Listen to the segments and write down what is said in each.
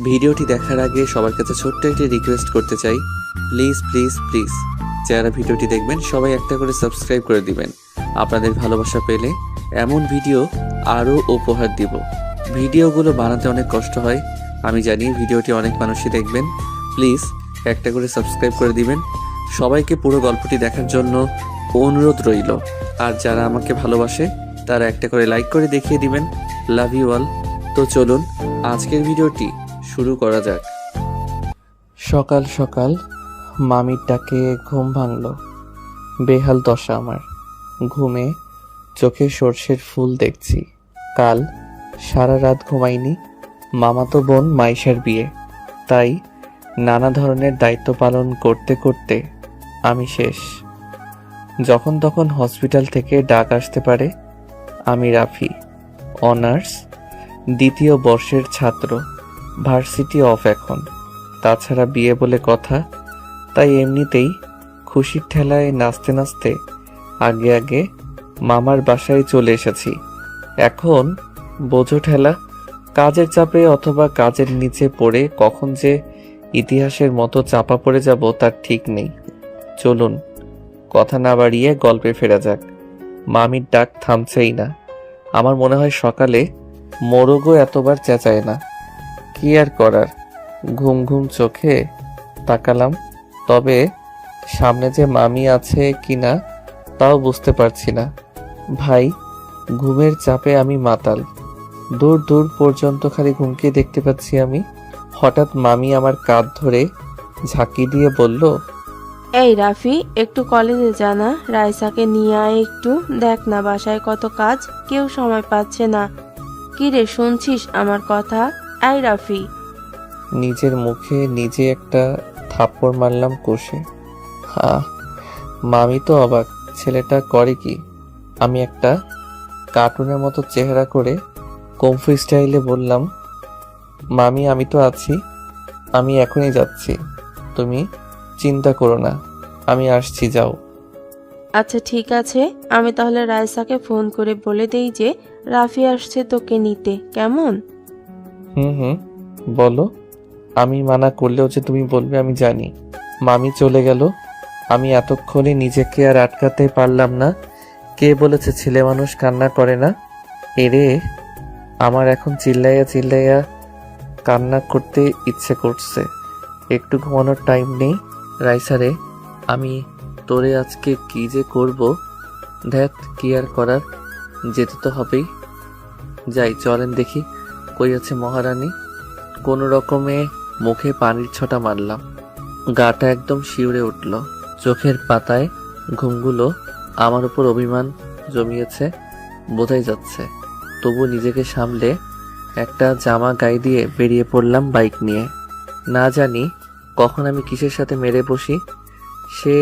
ভিডিওটি দেখার আগে সবার কাছে ছোট্ট একটি রিকোয়েস্ট করতে চাই, প্লিজ প্লিজ প্লিজ যারা ভিডিওটি দেখবেন সবাই একটা করে সাবস্ক্রাইব করে দিবেন। আপনাদের ভালোবাসা পেলে এমন ভিডিও আরও উপহার দিব। ভিডিওগুলো বানাতে অনেক কষ্ট হয়, আমি জানি। ভিডিওটি অনেক মানুষই দেখবেন, প্লিজ একটা করে সাবস্ক্রাইব করে দিবেন। সবাইকে পুরো গল্পটি দেখার জন্য অনুরোধ রইল। আর যারা আমাকে ভালোবাসে তারা একটা করে লাইক করে দেখিয়ে দিবেন। Love you all. তো চলুন আজকের ভিডিওটি শুরু করা যাক। সকাল সকাল মামির ডাকে ঘুম ভাঙল। বেহাল দশা আমার। ঘুমে চোখে সর্ষের ফুল দেখছি। কাল সারা রাত ঘুমাইনি। মামাতো বোন মাইশার বিয়ে, তাই নানা ধরনের দায়িত্ব পালন করতে করতে আমি শেষ। যখন তখন হসপিটাল থেকে ডাক আসতে পারে। আমি রাফি, অনার্স দ্বিতীয় বর্ষের ছাত্র, ভার্সিটি অফ এখন। তাছাড়া বিয়ে বলে কথা, তাই এমনিতেই খুশির ঠেলায় নাচতে নাচতে আগে আগে মামার বাসায় চলে এসেছি। এখন বোঝো ঠেলা, কাজের চাপে অথবা কাজের নিচে পড়ে কখন যে ইতিহাসের মতো চাপা পড়ে যাব তার ঠিক নেই। চলুন কথা না বাড়িয়ে গল্পে ফেরা যাক। মামির ডাক থামছেই না। আমার মনে হয় সকালে মোরগও এতবার চেঁচায় না। কি আর করার, ঘুম ঘুম চোখে তাকালাম। তবে সামনে যে মামি আছে কিনা তাও বুঝতে পারছি না। ভাই, ঘুমের চাপে আমি মাতাল। দূর দূর পর্যন্ত খালি ঘুমকে দেখতে পাচ্ছি আমি। হঠাৎ মামি আমার কাঁধ ধরে ঝাঁকি দিয়ে বলল, এই রাফি, একটু কলেজে জানা, রাইসাকে নিয়ে আয় একটু। দেখ না বাসায় কত কাজ, কেউ সময় পাচ্ছে না। কি রে, শুনছিস আমার কথা? এই রাফি। নিজের মুখে নিজে একটা থাপ্পড় মারলাম কষে। মামি তো অবাক, ছেলেটা করে কি? আমি একটা কার্টুনের মতো চেহারা করে কমফু স্টাইলে বললাম, মামি আমি তো আছি, আমি এখনই যাচ্ছি, তুমি চিন্তা করো না, আমি আসছি, যাও। আচ্ছা ঠিক আছে, আমি তাহলে রাইসাকে ফোন করে বলে দেই যে রাফি আসছে তোকে নিতে, কেমন? হুম, বলো। আমি মানা করলেও যে তুমি বলবে আমি জানি। মামি চলে গেল। আমি এতক্ষণে নিজেকে আর আটকাতে পারলাম না। কে বলেছে ছেলে মানুষ কান্না করে না? এরে, আমার এখন চিল্লাইয়া চিল্লাইয়া কান্না করতে ইচ্ছে করছে। একটু ঘুমানোর টাইম নেই। রাইসারে, আমি তোরে আজকে কি যে করব। ধ্যাত, কি আর করার, যেতে তো হবেই। যাই, চলেন দেখি কই আছে মহারানী। কোনো রকমে মুখে পানির ছটা মারলাম। গাটা একদম শিউরে উঠল। চোখের পাতায় ঘুমগুলো আমার উপর অভিমান জমিয়েছে বোঝাই যাচ্ছে। তবু নিজেকে সামলে একটা জামা গায়ে দিয়ে বেরিয়ে পড়লাম বাইক নিয়ে। না জানি কখন আমি কিসের সাথে মেরে বসি। সে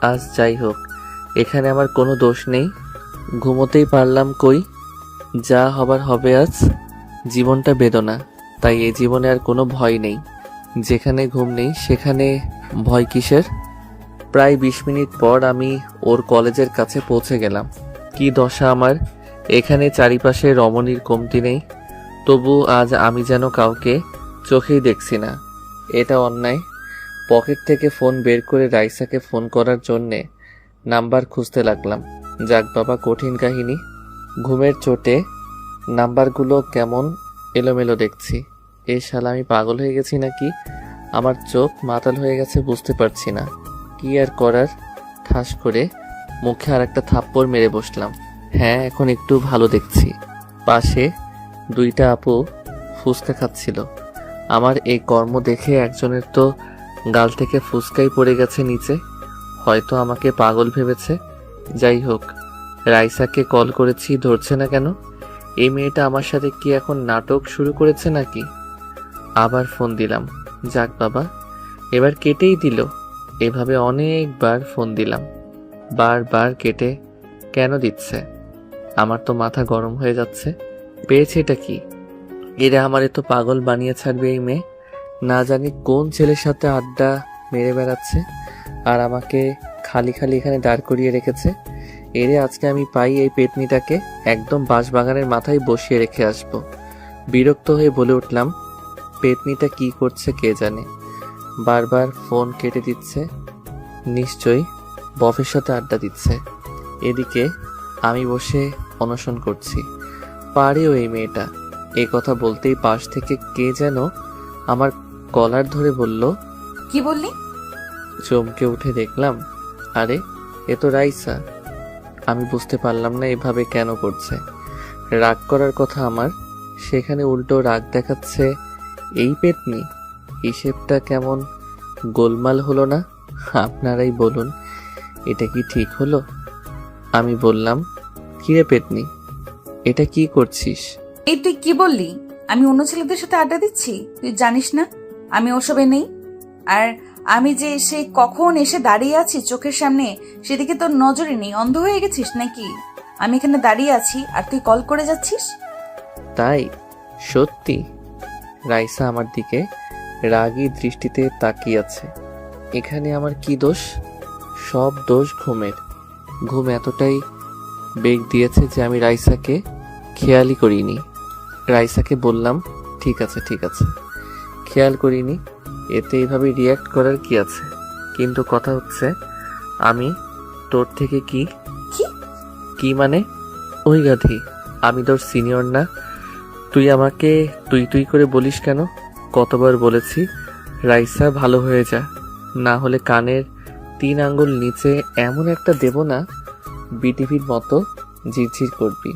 আজ যাই হোক, এখানে আমার কোনো দোষ নেই। ঘুমোতেই পারলাম কই, যা হবার হবে আজ। জীবনটা বেদনা, তাই এই জীবনে আর কোনো ভয় নেই। যেখানে ঘুম নেই সেখানে ভয় কিসের? প্রায় 20 মিনিট পর আমি ওর কলেজের কাছে পৌঁছে গেলাম। কি দশা আমার, এখানে চারিপাশে রমণীর কমতি নেই, তবু আজ আমি যেন কাউকে চোখেই দেখছি না। এটা অন্যায়। পকেট থেকে ফোন বের করে রাইসাকে ফোন করার জন্যে নাম্বার খুঁজতে লাগলাম। যাক বাবা, কঠিন কাহিনী। ঘুমের চোটে নাম্বারগুলো কেমন এলোমেলো দেখছি। এ শালা, আমি পাগল হয়ে গেছি নাকি? আমার চোখ মাতাল হয়ে গেছে, বুঝতে পারছি না। কি আর করার, ঠাস করে মুখে আর একটা থাপ্পড় মেরে বসলাম। হ্যাঁ, এখন একটু ভালো দেখছি। পাশে 2টা আপু ফুচকা খাচ্ছিল। আমার এই কর্ম দেখে একজনের তো গাল থেকে ফুচকাই পড়ে গেছে নিচে। হয়তো আমাকে পাগল ভেবেছে। যাই হোক, রাইসাকে কল করেছি, ধরছে না কেন? এই মেয়েটা আমার সাথে কি এখন নাটক শুরু করেছে নাকি? আবার ফোন দিলাম। যাক বাবা, এবার কেটেই দিল। এভাবে অনেকবার ফোন দিলাম, বারবার কেটে কেন দিচ্ছে? আমার তো মাথা গরম হয়ে যাচ্ছে। পেয়েছে এটা কি? এরা আমারে তো পাগল বানিয়ে ছাড়বে এই মেয়ে। না জানি কোন ছেলের সাথে আড্ডা মেরে বেড়াচ্ছে আর আমাকে খালি খালি এখানে দাঁড় করিয়ে রেখেছে। এরে আজকে আমি পাই এই পেতনিটাকে একদম বাঁশবাগানের মাথায় বসিয়ে রেখে আসব। বিরক্ত হয়ে বলে উঠলাম, পেতনিটা কি করছে কে জানে, বারবার ফোন কেটে দিচ্ছে। নিশ্চয়ই বফের সাথে আড্ডা দিচ্ছে। এদিকে আমি বসে অনশন করছি। পারেও এই মেয়েটা। এ কথা বলতেই পাশ থেকে কে যেন আমার কলার ধরে বলল। কি বললি? চমকে উঠে দেখলাম, আরে এ তো রাইসা। আমি বুঝতে পারলাম না এভাবে কেন করছে। রাগ করার কথা আমার, সেখানে উল্টো রাগ দেখাচ্ছে এই পেতনি। হিসেবটা কেমন গোলমাল হলো না? আপনারাই বলুন, এটা কি ঠিক হলো? আমি বললাম, কিরে পেতনি, এটা কি করছিস? এই তুই কি বললি? আমি অন্য ছেলেদের সাথে আড্ডা দিচ্ছি? তুই জানিস না আমি ওসবে নেই। আর আমি যে এসে কখন এসে দাঁড়িয়ে আছি চোখের সামনে, সেদিকে তোর নজরে নেই? অন্ধ হয়ে গেছিস নাকি? আমি এখানে দাঁড়িয়ে আছি আর তুই কল করে যাচ্ছিস। তাই? সত্যি? রাইসা আমার দিকে রাগী দৃষ্টিতে তাকিয়ে আছে। এখানে আমার কি দোষ? সব দোষ ঘুমের। ঘুম এতটাই বেগ দিয়েছে যে আমি রাইসাকে খেয়ালই করিনি। রাইসাকে বললাম, ঠিক আছে ঠিক আছে, খেয়াল করিনি। এতে এইভাবে রিয়্যাক্ট করার কি আছে? কিন্তু কথা হচ্ছে, আমি তোর থেকে কি কি? কি মানে? ওই গাধি, আমি তোর সিনিয়র না? তুই আমাকে তুই তুই করে বলিস কেন? কতবার বলেছি রাইসা ভালো হয়ে যা, না হলে কানের 3 আঙ্গুল নিচে এমন একটা দেব না, বিটিভির মতো ঝিরঝির করবি।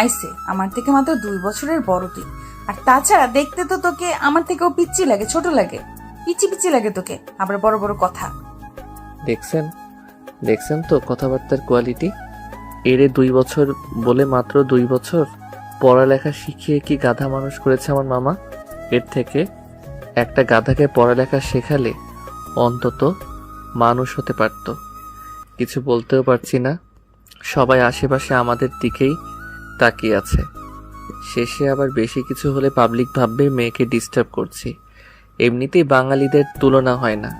আইসে, আমার থেকে মাত্র 2 বছরের বড় তুই। আর তাছাড়া দেখতে তো তোকে আমার থেকেও পিচ্চি লাগে, ছোট লাগে, পিচ্চি পিচ্চি লাগে তোকে, আবার বড় বড় কথা। দেখছেন দেখছেন তো কথাবার্তার কোয়ালিটি? এরে 2 বছর বলে মাত্র 2 বছর? পড়ালেখা শিখিয়ে কি গাধা মানুষ করেছে আমার মামা? এর থেকে একটা গাধাকে পড়ালেখা শেখালে অন্তত মানুষ হতে পারত। কিছু বলতেও পারছি না। সবাই আশেপাশে আমাদের দিকেই তাকিয়ে আছে। শেষে আবার বেশি কিছু হলে পাবলিক ভাববে মেয়েকে ডিস্টার্ব করছি। এমনিতেই বাঙালিদের তুলনা হয় না।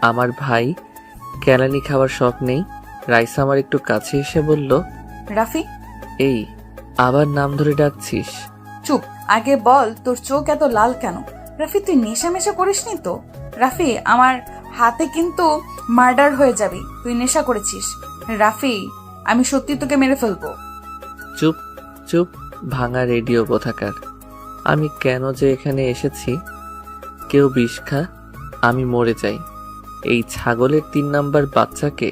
আমার ভাই কেলানি খাওয়ার শখ নেই। রাইসা আমার একটু কাছে এসে বলল, রাফি। এই আবার নাম ধরে ডাকছিস? চুপ, আগে বল তোর চোখ এত লাল কেন? রাফি তুই নেশা মেশা করিসনি তো? রাফি আমার হাতে কিন্তু মার্ডার হয়ে যাবি, তুই নেশা করেছিস। রাফি আমি সত্যি তোকে মেরে ফেলবো। চুপ চুপ, ভাঙা রেডিও কোথাকার। আমি কেন যে এখানে এসেছি? কেউ বিষ খা, আমি মরে যাই। এই ছাগলের 3 নাম্বার বাচ্চাকে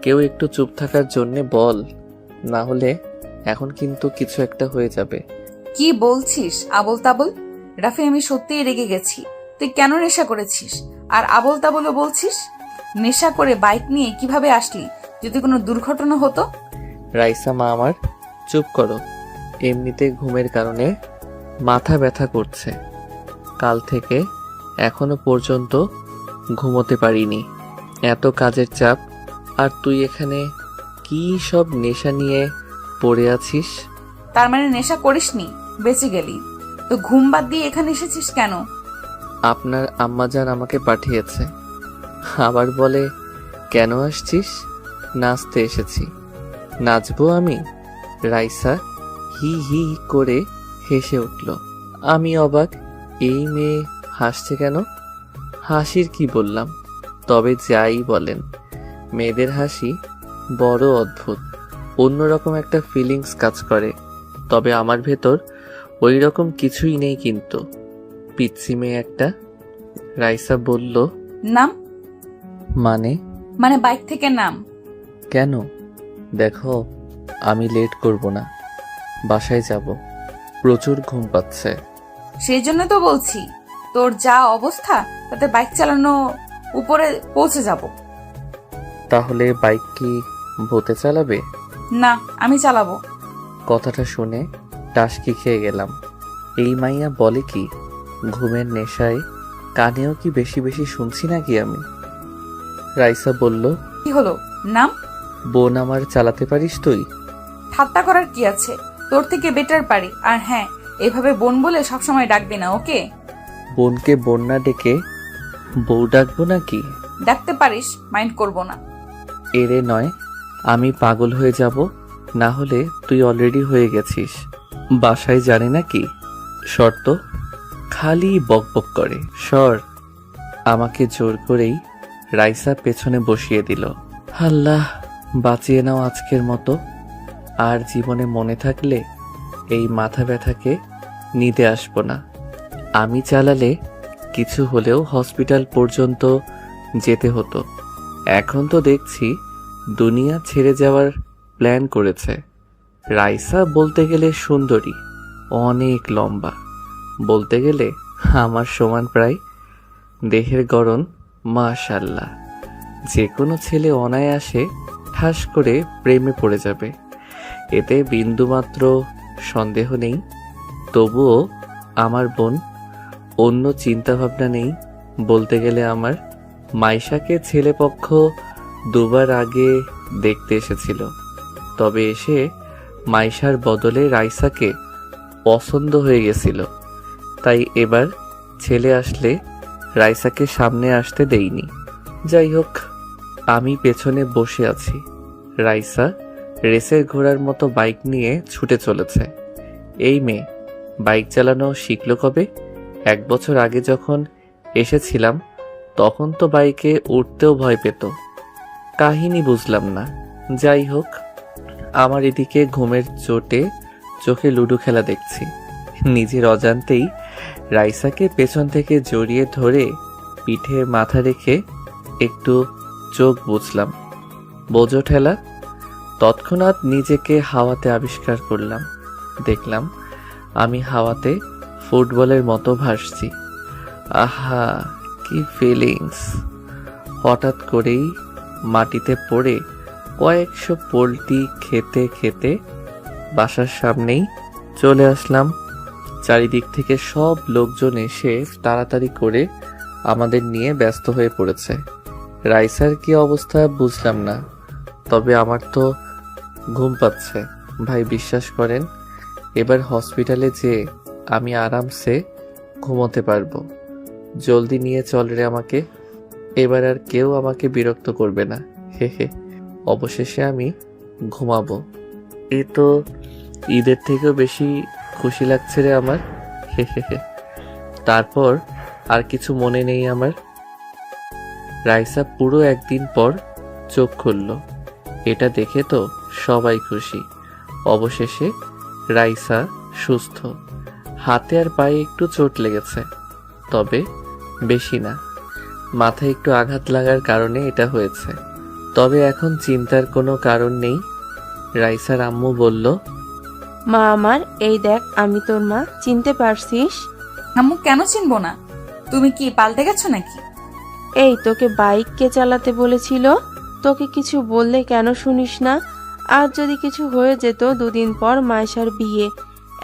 কেউ একটু চুপ থাকার জন্যে বল, না হলে এখন কিন্তু কিছু একটা হয়ে যাবে। কি বলছিস আবল তাবল? রাফি আমি সত্যিই রেগে গেছি। তুই কেন নেশা করেছিস আর আবল তাবলও বলছিস? নেশা করে বাইক নিয়ে কিভাবে আসলি? যদি কোনো দুর্ঘটনা হতো? রাইসা মা আমার, চুপ করো। এমনিতে ঘুমের কারণে মাথা ব্যথা করছে। কাল থেকে এখনো পর্যন্ত ঘুমোতে পারিনি, এত কাজের চাপ। আর তুই এখানে কি সব নেশা নিয়ে পড়ে আছিস? তার মানে নেশা করিসনি, বেঁচে গেলি। তো ঘুম বাদ দিয়ে এখানে এসেছিস কেন? আপনার আম্মাজান আমাকে পাঠিয়েছে। আবার বলে, কেন আসছিস? নাচতে এসেছি। নাচবো আমি? রাইসা হি হি করে হেসে উঠল। আমি অবাক, এই মেয়ে হাসছে কেন? হাসির কি বললাম? তবে যাই বলেন, মেয়েদের হাসি বড় অদ্ভুত, অন্যরকম একটা ফিলিংস কাজ করে। তবে আমার ভেতর ওই রকম কিছুই নেই কিন্তু। পিচ্ছি মেয়ে একটা। রাইসা বলল, নাম? মানে বাইক থেকে নাম। কেন? দেখো, আমি লেট করব না, বাসায় যাব। প্রচুর ঘুম পাচ্ছে। সেই জন্য তো বলছি, তোর যা অবস্থা তাতে বাইক চালানো উপরে পৌঁছে যাব। তাহলে বাইক কি ভূতে চালাবে? না, আমি চালাবো। কথাটা শুনে টাসকি খেয়ে গেলাম। এই মাইয়া বলে কি? ঘুমের নেশায় কানেও কি বেশি বেশি শুনছি নাকি আমি? রাইসা বলল, কি হলো? নাম? বোন আমার চালাতে পারিস তুই? ঠাট্টা করার কি আছে? তোর থেকে বেটার পারি। আর হ্যাঁ, এভাবে বোন বলে সবসময় ডাকবি না, ওকে? বোনকে বোন না ডেকে বউ ডাকবো নাকি? ডাকতে পারিস, মাইন্ড করব না। এরে নয়, আমি পাগল হয়ে যাব। না হলে তুই অলরেডি হয়ে গেছিস। বাসায় জানি নাকি? শর্ত, খালি বকবক করে। সর। আমাকে জোর করেই রাইসা পেছনে বসিয়ে দিল। আল্লাহ, বাঁচিয়ে নাও আজকের মতো। আর জীবনে মনে থাকলে এই মাথা ব্যথাকে নিতে আসবো না। আমি চালালে কিছু হলেও হসপিটাল পর্যন্ত যেতে হতো। এখন তো দেখছি দুনিয়া ছেড়ে যাওয়ার প্ল্যান করেছে। রাইসা বলতে গেলে সুন্দরী, অনেক লম্বা, বলতে গেলে আমার সমান প্রায়। দেহের গড়ন মাশাআল্লাহ, যে কোনো ছেলে অনায়াসে ঠাস করে প্রেমে পড়ে যাবে, এতে বিন্দুমাত্র সন্দেহ নেই। তবুও আমার বোন, অন্য চিন্তাভাবনা নেই। বলতে গেলে আমার মাইশাকে ছেলেপক্ষ দুবার আগে দেখতে এসেছিল, তবে এসে মাইশার বদলে রাইসাকে পছন্দ হয়ে গেছিল। তাই এবার ছেলে আসলে রাইসাকে সামনে আসতে দেইনি। যাই হোক, আমি পেছনে বসে আছি। রাইসা রেসের ঘোড়ার মতো বাইক নিয়ে ছুটে চলেছে। এই মেয়ে বাইক চালানো শিখলো কবে? 1 বছর আগে যখন এসেছিলাম তখন তো বাইকে উঠতেও ভয় পেত। কাহিনী বুঝলাম না। যাই হোক, আমার এদিকে ঘুমের চোটে চোখে লুডো খেলা দেখছি। নিজের অজান্তেই রাইসাকে পেছন থেকে জড়িয়ে ধরে পিঠে মাথা রেখে একটু চোখ বুঝলাম। বোঝো ঠেলা। তৎক্ষণাৎ নিজেকে হাওয়াতে আবিষ্কার করলাম। দেখলাম আমি হাওয়াতে ফুটবলের মতো ভাসছি। আহা, কি ফিলিংস! হঠাৎ করেই মাটিতে পড়ে কয়েকশো পোল্টি খেতে খেতে বাসার সামনেই চলে আসলাম। চারিদিক থেকে সব লোকজন এসে তাড়াতাড়ি করে আমাদের নিয়ে ব্যস্ত হয়ে পড়েছে। রাইসার কি অবস্থা বুঝলাম না, তবে আমার তো ঘুম পাচ্ছে। ভাই বিশ্বাস করেন, এবার হসপিটালে যেয়ে আমি আরামসে ঘুমোতে পারবো। জলদি নিয়ে চল রে আমাকে। এবার আর কেউ আমাকে বিরক্ত করবে না। হে হে। অবশেষে আমি ঘুমাবো। এ তো ঈদের থেকেও বেশি খুশি লাগছে রে আমার। হে হে হে। তারপর আর কিছু মনে নেই আমার। রাইসা পুরো 1 দিন পর চোখ খুলল। এটা দেখে তো সবাই খুশি। অবশেষে রাইসা সুস্থ। হাতে আর পায়ে একটু চোট লেগেছে, তবে বেশি না। মাথায় একটু আঘাত লাগার কারণে এটা হয়েছে, তবে এখন চিন্তার কোনো কারণ নেই। রাইসার আম্মু বলল, মা আমার, এই দেখ আমি তোর মা, চিনতে পারছিস? আম্মু কেন চিনবো না? তুমি কি পাল্টে গেছো নাকি? এই তোকে বাইক কে চালাতে বলেছিল? তোকে কিছু বললে কেন শুনিস না? আর যদি কিছু হয়ে যেত 2 দিন পর মাইশার বিয়ে,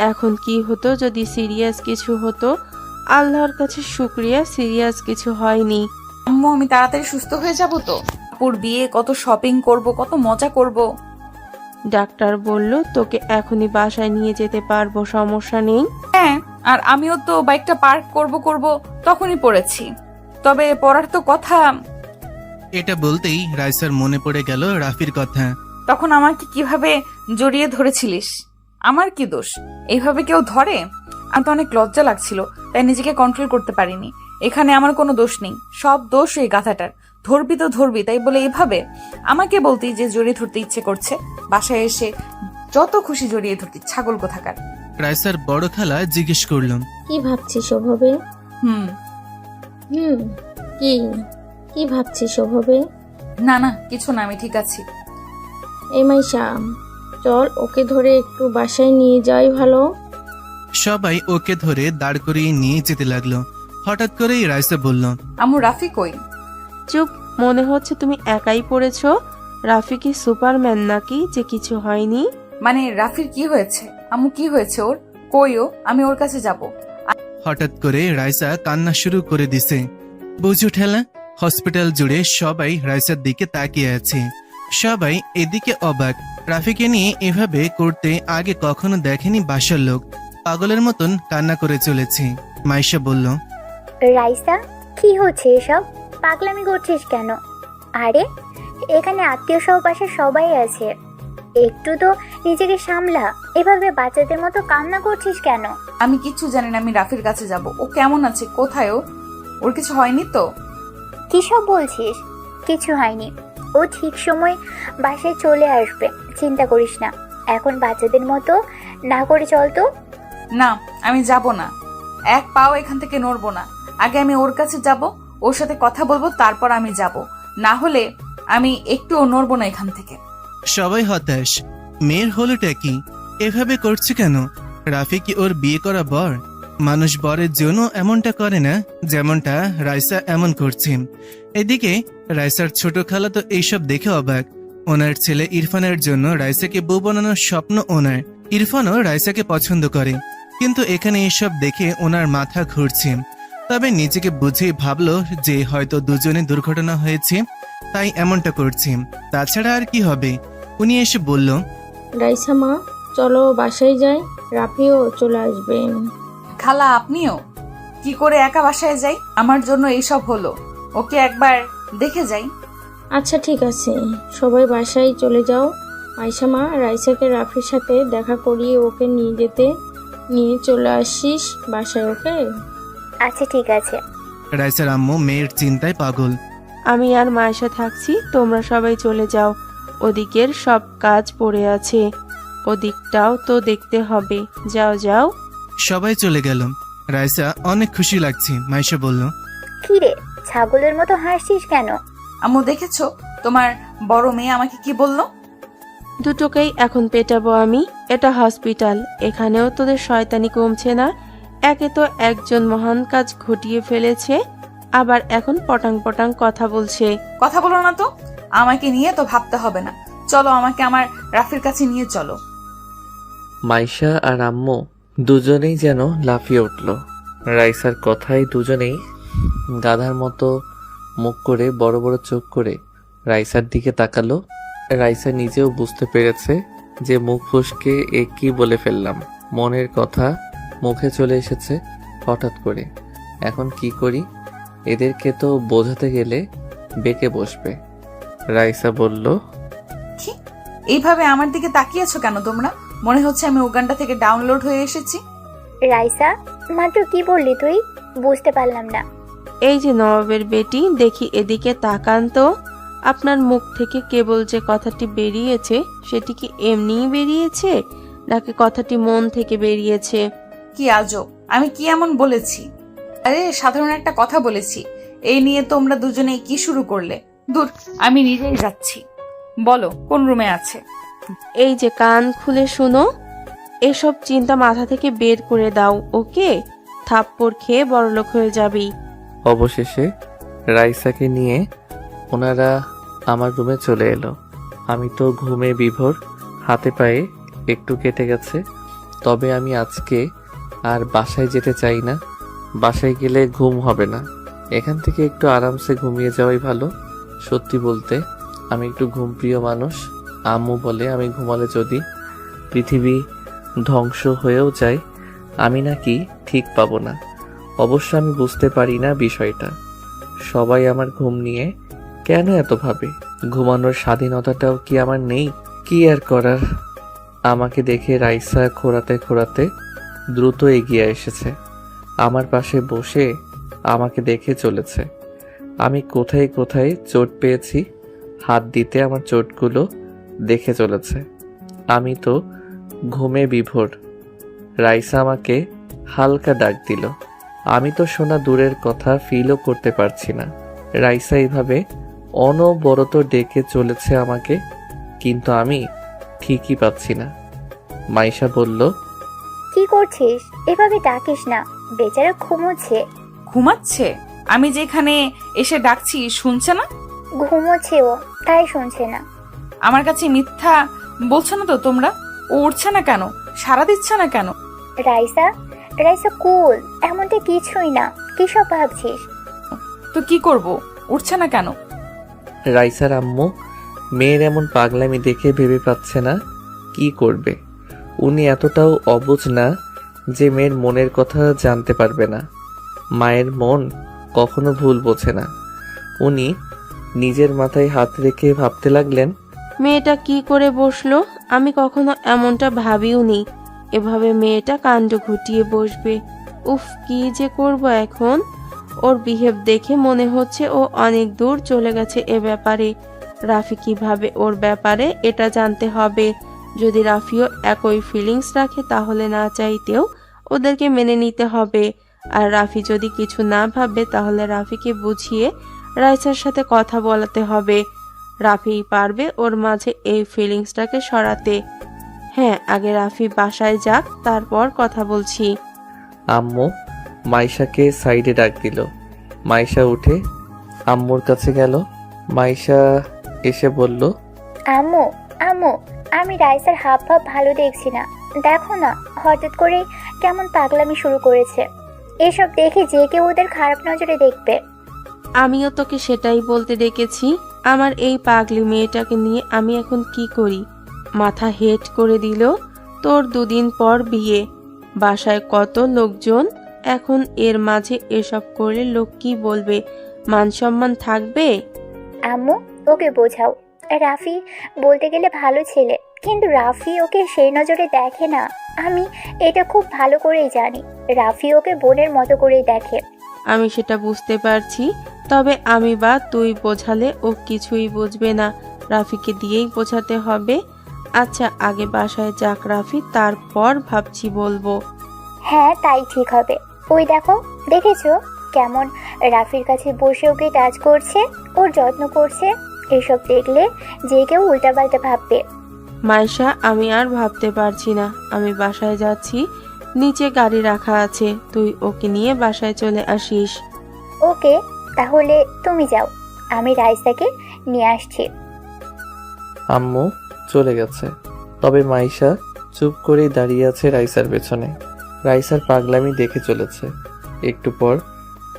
এখন কি হতো যদি সিরিয়াস কিছু হতো? আল্লাহর কাছে শুক্রিয়া, সিরিয়াস কিছু হয়নি। আম্মু, আমি তাড়াতাড়ি সুস্থ হয়ে যাব তো। আপুর বিয়ে, কত শপিং করব, কত মজা করব। ডাক্তার বলল তোকে এখনই বাসায় নিয়ে যেতে পারবো, সমস্যা নেই। হ্যাঁ, আর আমিও তো বাইকটা পার্ক করব তখনই পড়েছি। তবে পড়ার তো কথা। এটা বলতেই রাইসার মনে পড়ে গেল রাফির কথা। তখন আমাকে কিভাবে জড়িয়ে ধরেছিলিস? আমার কি দোষ? এইভাবে কেউ ধরে? আর তো অনেক লজ্জা লাগছিল, তাই নিজেকে কন্ট্রোল করতে পারিনি। এখানে আমার কোনো দোষ নেই, সব দোষ এই গাধাটার। ধরবি তো ধরবি, তাই বলে এভাবে আমাকে বলতি যে জড়িয়ে ধরতে ইচ্ছে করছে। বাসায় এসে যত খুশি জড়িয়ে ধরতি, ছাগল কোথাকার। রাইসার বড় খালা জিজ্ঞেস করলাম, কি ভাবছিস ওভাবে? হুম কি কি ভাবছিস ওভাবে? না না, কিছু না, আমি ঠিক আছি। এই মাইশা, চল ওকে ধরে একটু বাসায় নিয়ে যাই ভালো। সবাই ওকে ধরে দাঁড় করিয়ে নিয়ে যেতে লাগলো। হঠাৎ করেই রাইসা বলল, আম্মু, রাফি কই? চুপ, মনে হচ্ছে তুমি একাই পড়েছো। রাফি কি সুপারম্যান নাকি যে কিছু হয়নি? মানে রাফির কি হয়েছে? আম্মু, কি হয়েছে ওর? কই ও? আমি ওর কাছে যাব। হঠাৎ করে রাইসা কান্না শুরু করে দিছে। বুঝু ঠেলা। হসপিটাল জুড়ে সবাই রাইসার দিকে তাকিয়ে আছে। সবাই এদিকে অবাক। রাফিকে নিয়ে এভাবে করতে আগে কখনো দেখেনি বাসার লোক। পাগলের মতন কান্না করে চলেছে। মাইশা বলল, রাইসা, কি হচ্ছে এসব? পাগলামি করছিস কেন? আরে এখানে আত্মীয় সহ পাশে সবাই আছে, একটু তো নিজেকে সামলা। এভাবে বাচ্চাদের মতো কান্না করছিস কেন? আমি কিচ্ছু জানি না। আমি রাফির কাছে যাব। ও কেমন আছে, কোথায় ও? ওর কিছু হয়নি তো? কি সব বলছিস? কিছু হয়নি, ও ঠিক সময় বাসায় চলে আসবে, চিন্তা করিস না। এখন বাচ্চাদের মতো না করে চল তো। না, আমি যাব না। এক পাও এখান থেকে নড়বো না। আগে আমি ওর কাছে যাব, ওর সাথে কথা বলবো, তারপর আমি যাব। না হলে আমি একটুও নড়বো না এখান থেকে। সবাই হতাশ। মেয়ের হলোটা কি? এভাবে করছে কেন? রাফি কি ওর বিয়ে করা বর? মানুষ বরের জন্য এমনটা করে না, যেমনটা রাইসা এমন করছে। এদিকে রাইসার ছোট খালা তো এইসব দেখে অবাক। ওনার ছেলে ইরফানের জন্য রাইসাকে বউ বানানোর স্বপ্ন ওনার। ইরফানও রাইসাকে পছন্দ করে, কিন্তু এখানে এসব দেখে ওনার মাথা ঘুরছে। তবে নিজেকে বুঝেই ভাবলো যে হয়তো দুজনে দুর্ঘটনা হয়েছে, তাই এমনটা করছে। তাছাড়া আর কি হবে? উনি এসে বলল, রাইসা মা, চলো বাসায় যাই, রাফিও চলে আসবেন। খালা, আপনিও? কি করে একা বাসায় যাই? আমার জন্য এইসব হলো। ওকে একবার দেখে যাই। আচ্ছা ঠিক আছে, সবাই বাসায় চলে যাও। আয়শা মা, রাইসাকে রাফির সাথে দেখা করিয়ে ওকে নিয়ে চলে আসিস বাসায়, ওকে? আচ্ছা ঠিক আছে। রাইসার আম্মু মেয়ের চিন্তায় পাগল। আমি আর মায়েশা থাকছি, তোমরা সবাই চলে যাও। ওদিকের সব কাজ পড়ে আছে, ওদিকটাও তো দেখতে হবে। যাও যাও। সবাই চলে গেল। রাইসা অনেক খুশি লাগছে। মাইশা বলল, কি রে, ছাগলের মতো হাসছিস কেন? আম্মু, দেখেছো তোমার বড় মেয়ে আমাকে কি বললো? দুটোকেই এখন পেটাবো আমি। এটা হসপিটাল, এখানেও তোদের শয়তানি কমছে না। একে তো একজন মহান কাজ ঘটিয়ে ফেলেছে, আবার এখন পটাং পটাং কথা বলছে। কথা বলো না তো। আমাকে নিয়ে তো ভাবতে হবে না। চলো, আমাকে আমার রাফির কাছে নিয়ে চলো। মাইশা আর আম্মু দুজনেই যেন লাফিয়ে উঠল। রাইসার কথায় দুজনেই গাধার মতো মুখ করে বড় বড় চোখ করে রাইসার দিকে তাকালো। রাইসা নিজেও বুঝতে পেরেছে যে মুখ ফসকে এ কি বলে ফেললাম। মনের কথা মুখে চলে এসেছে হঠাৎ করে। এখন কি করি? এদেরকে তো বোঝাতে গেলে বেঁকে বসবে। রাইসা বলল, কি এইভাবে আমার দিকে তাকিয়েছো কেন তোমরা? মনে হচ্ছে আমি উগান্ডা থেকে ডাউনলোড হয়ে এসেছি। রাইসা, মাত্র কি বললি তুই? বুঝতে পারলাম না। এই যে নবাবের বেটি, দেখি এদিকে তাকান তো। আপনার মুখ থেকে কেবল যে কথাটি বেরিয়েছে সেটি কি এমনিই বেরিয়েছে, নাকি কথাটি মন থেকে বেরিয়েছে? কি আজব! আমি কি এমন বলেছি? আরে সাধারণ একটা কথা বলেছি। এই নিয়ে তোমরা দুজনে কি শুরু করলে? দূর, আমি নিজেই যাচ্ছি। বলো, কোন রুমে আছে? এই যে কান খুলে শুনো, এসব চিন্তা মাথা থেকে বের করে দাও, ওকে? থাপ্পড় খেয়ে বড়লোক হয়ে যাবি। অবশেষে রাইসাকে নিয়ে ওনারা আমার রুমে চলে এলো। আমি তো ঘুমে বিভোর, হাতে পায়ে একটু কেটে গেছে। তবে আমি আজকে আর বাসায় যেতে চাই না। বাসায় গেলে ঘুম হবে না। এখান থেকে একটু আরামসে ঘুমিয়ে যাওয়াই ভালো। সত্যি বলতে আমি একটু ঘুমপ্রিয় মানুষ। আম্মু বলে আমি ঘুমালে যদি পৃথিবী ধ্বংস হয়েও যায় আমি নাকি ঠিক পাবো না। অবশ্য আমি বুঝতে পারি না বিষয়টা। সবাই আমার ঘুম নিয়ে কেন এত ভাবে? ঘুমানোর স্বাধীনতাটাও কি আমার নেই? কি আর করার। আমাকে দেখে রাইসা খোঁড়াতে খোঁড়াতে দ্রুত এগিয়ে এসেছে। আমার পাশে বসে আমাকে দেখে চলেছে। আমি কোথায় কোথায় চোট পেয়েছি হাত দিতে আমার চোটগুলো দেখে চলেছে। আমি তো ঘুমে বিভোর। রাইসা আমাকে হালকা ডাক দিল। আমি তো শোনা দূরের কথা ফিলও করতে পারছি না। রাইসা এইভাবে অনবরত ডেকে চলেছে আমাকে, কিন্তু আমি ঠিকই পাচ্ছি না। মাইশা বলল, কি করছিস? এভাবে ডাকিস না, বেচারা ঘুমোচ্ছে। ঘুমাচ্ছে? আমি যেখানে এসে ডাকছি শুনছে না? ঘুমোচ্ছে ও, তাই শুনছে না। আমার কাছে মিথ্যা বলছো না তো তোমরা? ও উঠছে না কেন? সাড়া দিচ্ছে না কেন? রাইসা, রাইসা কুল, এমনটা কিছুই না। কি সব ভাবছিস? তো কি করব? উঠছে না কেন? রাইসার আম্মু মেয়ের এমন পাগলামি দেখে ভেবে পাচ্ছে না কি করবে। উনি এতটাও অবুঝ না যে মেয়ের মনের কথা জানতে পারবে না। মায়ের মন কখনো ভুল বোঝে না। উনি নিজের মাথায় হাত রেখে ভাবতে লাগলেন, মেয়েটা কি করে বসলো? আমি কখনো এমনটা ভাবিওনি, এভাবে মেয়েটা কাণ্ড ঘটিয়ে বসবে। উফ, কি যে করব এখন। ওর বিহেভ দেখে মনে হচ্ছে ও অনেক দূর চলে গেছে এ ব্যাপারে। রাফি কিভাবে ওর ব্যাপারে এটা জানতে হবে। যদি রাফিও একই ফিলিংস রাখে তাহলে না চাইতেও ওদেরকে মেনে নিতে হবে। আর রাফি যদি কিছু না ভাবে তাহলে রাফিকে বুঝিয়ে রাইসার সাথে কথা বলাতে হবে। রাফিই পারবে ওর মাঝে এই ফিলিংসটাকে সরাতে। হ্যাঁ, আগে রাফি বাসায় যাক, তারপর কথা বলছি। আম্মু মাইশাকে সাইডে ডাক দিল। মাইশা উঠে আম্মুর কাছে গেল। মাইশা এসে বলল, আম্মু, আম্মু, আমি রাইসার হাব ভাব ভালো দেখছি না। দেখো না, হঠাৎ করে কেমন পাগলামি শুরু করেছে। এসব দেখে যে কেউ ওদের খারাপ নজরে দেখবে। আমিও তোকে সেটাই বলতে ডেকেছি। আমার এই পাগলি মেয়েটাকে নিয়ে আমি এখন কি করি? মাথা হেট করে দিল। তোর 2 দিন পর বিয়ে, বাসায় কত লোকজন, এখন এর মাঝে এসব করলে লোক কি বলবে? মান সম্মান থাকবে? আম্মু, ওকে বোঝাও। রাফি বলতে গেলে ভালো ছেলে, কিন্তু রাফি ওকে সেই নজরে দেখে না। আমি এটা খুব ভালো করেই জানি। রাফি ওকে বোনের মতো করেই দেখে। আমি সেটা বুঝতে পারছি, তবে আমি বা তুই বোঝালে ও কিছুই বুঝবে না। রাফিকে দিয়েই বোঝাতে হবে। আচ্ছা, আগে বাসায় যাক রাফি, তারপর ভাবছি বলবো। হ্যাঁ, তাই ঠিক হবে। ওই দেখো, দেখেছো কেমন রাফির কাছে বসে ওকে টাচ করছে, ওর যত্ন করছে। এসব দেখলে যে কেউ উল্টাপাল্টা ভাববে। মাইশা, আমি আর ভাবতে পারছি না। আমি বাসায় যাচ্ছি, নিচে গাড়ি রাখা আছে, তুই ওকে নিয়ে বাসায় চলে আসিস। ওকে, তাহলে তুমি যাও, আমি রাইসাকে নিয়ে আসছি। আম্মু চলে গেছে। তবে মাইশা চুপ করেই দাঁড়িয়ে আছে রাইসার পেছনে। রাইসার পাগলামি দেখে চলেছে। একটু পর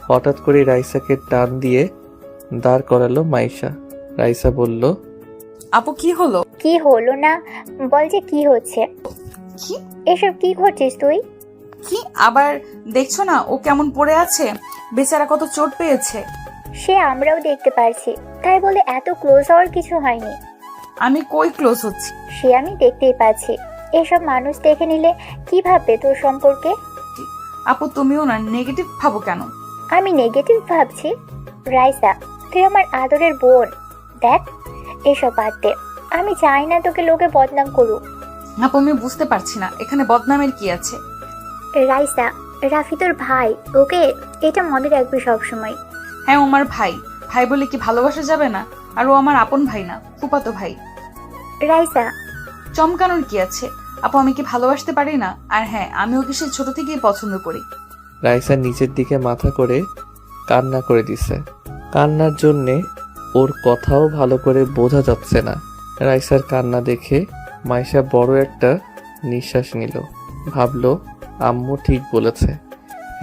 হঠাৎ করে রাইসাকে টান দিয়ে দাঁড় করালো মাইশা। রাইসা বলল, আপু কি হলো? কি হলো না বল, যে কি হচ্ছে? কি এসব কি করছিস তুই? কি আবার দেখছো না ও কেমন পড়ে আছে? বেচারা কত চোট পেয়েছে। সে আমরাও দেখতে পারছি, তাই বলে এত ক্লোজ হওয়ার কিছু হয়নি। আমি কই ক্লোজ হচ্ছি? সে আমি দেখতেই পাচ্ছি। এসব মানুষ দেখে নিলে কি ভাববে তোর সম্পর্কে? আপু তুমিও না নেগেটিভ ভাবো কেন? আমি নেগেটিভ ভাবছি? রাইসা, তুই আমার আদরের বোন। দেখ, এসব বাদ দে। আমি চাই না তোকে লোকে বদনাম করুক। আপু আমি বুঝতে পারছি না এখানে বদনামের কি আছে। রাইসা, রাফি তোর ভাই, ওকে এটা মনে রাখবি সবসময়। হ্যাঁ ও আমার ভাই, ভাই বলে কি ভালোবাসা যাবে না? আর ও আমার আপন ভাই না, ফুফাতো ভাই। রাইসা, চমকানোর কি আছে? আপু আমি কি ভালোবাসতে পারি না? আর হ্যাঁ, আমি ওকে সে ছোট থেকেই পছন্দ করি। রাইসা নিচের দিকে মাথা করে কান্না করে দিছে। কান্নার জন্যে ওর কথাও ভালো করে বোঝা যাচ্ছে না। রাইসার কান্না দেখে মাইশা বড় একটা নিঃশ্বাস নিল। ভাবলো আম্মু ঠিক বলেছে,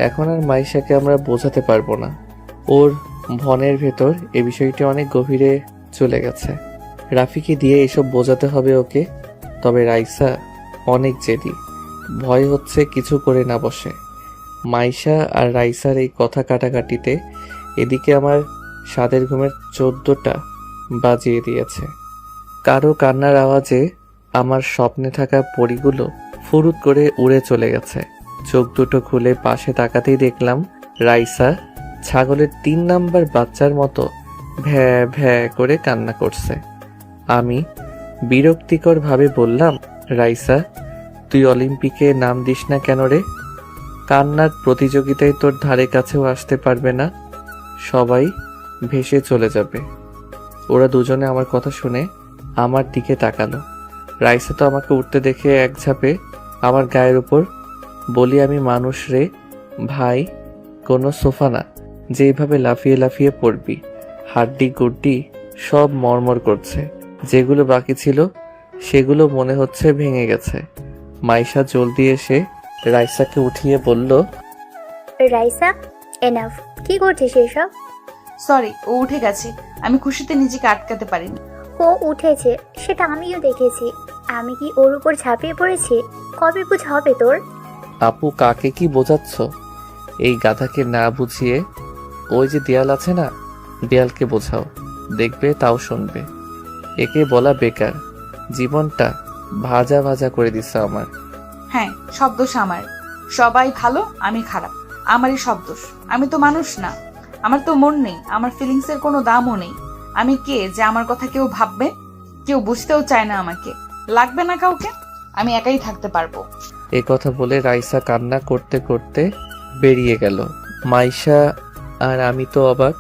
এখন আর মাইশাকে আমরা বোঝাতে পারবো না। ওর মনের ভেতর এ বিষয়টি অনেক গভীরে চলে গেছে। রাফিকে দিয়ে এসব বোঝাতে হবে ওকে। তবে রাইসা অনেক জেদি, ভয় হচ্ছে কিছু করে না বসে। মাইশা আর রাইসার এই কথা কাটাকাটিতে এদিকে আমার সাদের ঘুমের 14টা বাজিয়ে দিয়েছে। কারো কান্নার আওয়াজে আমার স্বপ্নে থাকা পরীগুলো ফুরুত করে উড়ে চলে গেছে। চোখ দুটো খুলে পাশে তাকাতেই দেখলাম রাইসা ছাগলের 3 নাম্বার বাচ্চার মতো ভ্যা ভ্যা করে কান্না করছে। আমি বিরক্তিকর ভাবে বললাম, রাইসা তুই অলিম্পিকে নাম দিস না কেন রে? কান্নার প্রতিযোগিতায় তোর ধারে কাছেও আসতে পারবে না, সবাই ভেসে চলে যাবে। ওরা দুজনে আমার কথা শুনে আমার দিকে তাকালো। রাইসা তো আমাকে উঠতে দেখে এক ঝাপে আমার গায়ের উপর। বলি, আমি মানুষ রে ভাই, কোনো সোফা না যেভাবে লাফিয়ে লাফিয়ে পড়বি। হাড্ডি গুড্ডি সব মরমর করছে, যেগুলো বাকি ছিল সেগুলো মনে হচ্ছে ভেঙে গেছে। মাইশা জলদি এসে রাইসাকে উঠিয়ে বলল, রাইসা, এনাফ। কি করছিস এসব? সরি, ও উঠে গেছে। আমি খুশিতে নিজেকে আটকাতে পারিনি। ও উঠেছে সেটা আমিও দেখেছি। আমি কি ওর উপর ঝাঁপিয়ে পড়েছি? কবে বুঝ হবে তোর? আপু কাকে কি বোঝাচ্ছ? এই গাধাকে না বুঝিয়ে ওই যে দেয়াল আছে না, দেয়ালকে বোঝাও, দেখবে তাও শুনবে। একে বলা বেকার। জীবনটা ভাজা ভাজা করে দিচ্ছে আমার। হ্যাঁ, সব দোষ আমার। সবাই ভালো, আমি খারাপ। আমারই সব দোষ। আমি তো মানুষ না, আমার তো মন নেই, আমার ফিলিংসের কোনো দামও নেই। আমি কে যে আমার কথা কেউ ভাববে? কেউ বুঝতেও চায় না আমাকে, লাগবে না কাউকে, আমি একাই থাকতে পারবো। এ কথা বলে রাইসা কান্না করতে করতে বেরিয়ে গেল। মাইশা আর আমি তো অবাক।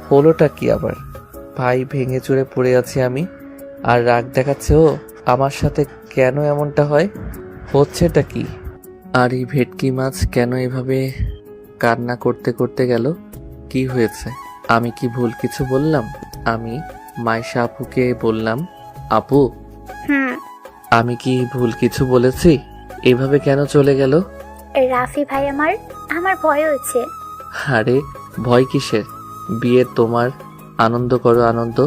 হলোটা কি আবার? ভাই ভেঙে চুরে পড়ে আছি আমি, আর রাগ দেখাচ্ছে ও আমার সাথে। কেন এমনটা হয়? হচ্ছেটা কি? আর এই ভেটকি মাছ কেন এভাবে কান্না করতে করতে গেল? কি হয়েছে? আমি কি ভুল কিছু বললাম? আমি মাইশা আপুকে বললাম, আপু আমি কি ভুল কিছু বলেছি? এভাবে কেন চলে গেল? রাফি ভাই আমার ভয় হচ্ছে। আরে ভয় কিসের? বিয়ে তোমার, আনন্দ করো আনন্দ,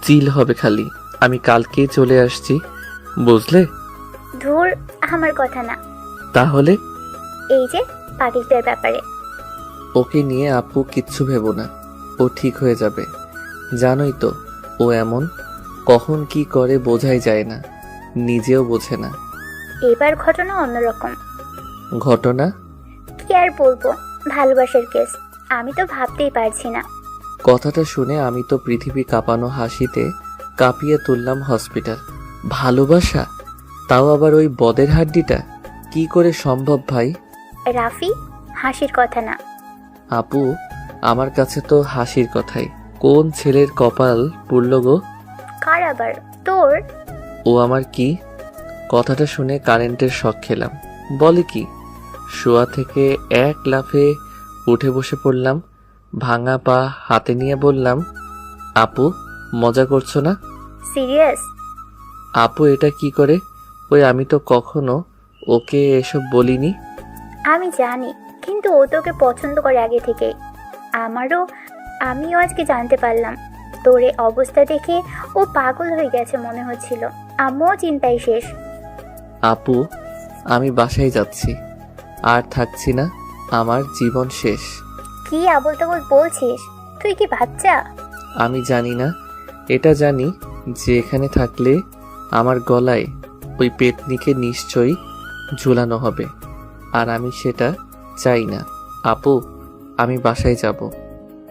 চিল হবে খালি। আমি কালকেই চলে আসছি, বুঝলে? ধুর, আমার কথা না। তাহলে এই যে পাকিস্তানের ব্যাপারে। ওকে নিয়ে আপু কিচ্ছু ভেবো না, ও ঠিক হয়ে যাবে। জানোই তো ও এমন, কখন কি করে বোঝাই যায় না, নিজেও বোঝে না। এবার ঘটনা অন্যরকম। ঘটনা? কি আর বলবো, ভালোবাসার কেস। আমি তো ভাবতেই পারছি না। কথাটা শুনে আমি তো পৃথিবী কাঁপানো হাসিতে কাঁপিয়ে তুললাম হসপিটাল। ভালোবাসা? তাও আবার ওই বদের হাড্ডিটা? কি করে সম্ভব ভাই? রাফি, হাসির কথা না। আপু আমার কাছে তো হাসির কথাই। কোন ছেলের কপাল পুড়ল গো? কার আবার? তোর? ও আমার কি? কথাটা শুনে কারেন্টের শক খেলাম। বলে কি? শোয়া থেকে এক লাফে উঠে বসে পড়লাম, ভাঙা পা হাতে নিয়ে বললাম, আপু মজা করছো না? সিরিয়াস? আপু এটা কি করে? ওই আমি তো কখনো ওকে এসব বলিনি। আমি জানি, কিন্তু ও তোকে পছন্দ করে আগে থেকেই। আমিও আজকে জানতে পারলাম। তোর এই অবস্থা দেখে ও পাগল হয়ে গেছে মনে হচ্ছিল। আমিও চিন্তায় শেষ। আপু আমি বাসায় যাচ্ছি, আর থাকছি না, আমার জীবন শেষ। কি আবোল তাবোল বলছিস? তুই কি বাচ্চা? আমি জানি না, এটা জানি যে এখানে থাকলে আমার গলায় ওই পেতনিকে নিশ্চয়ই ঝুলানো হবে, আর আমি সেটা চাই না। আপু আমি বাসায় যাব।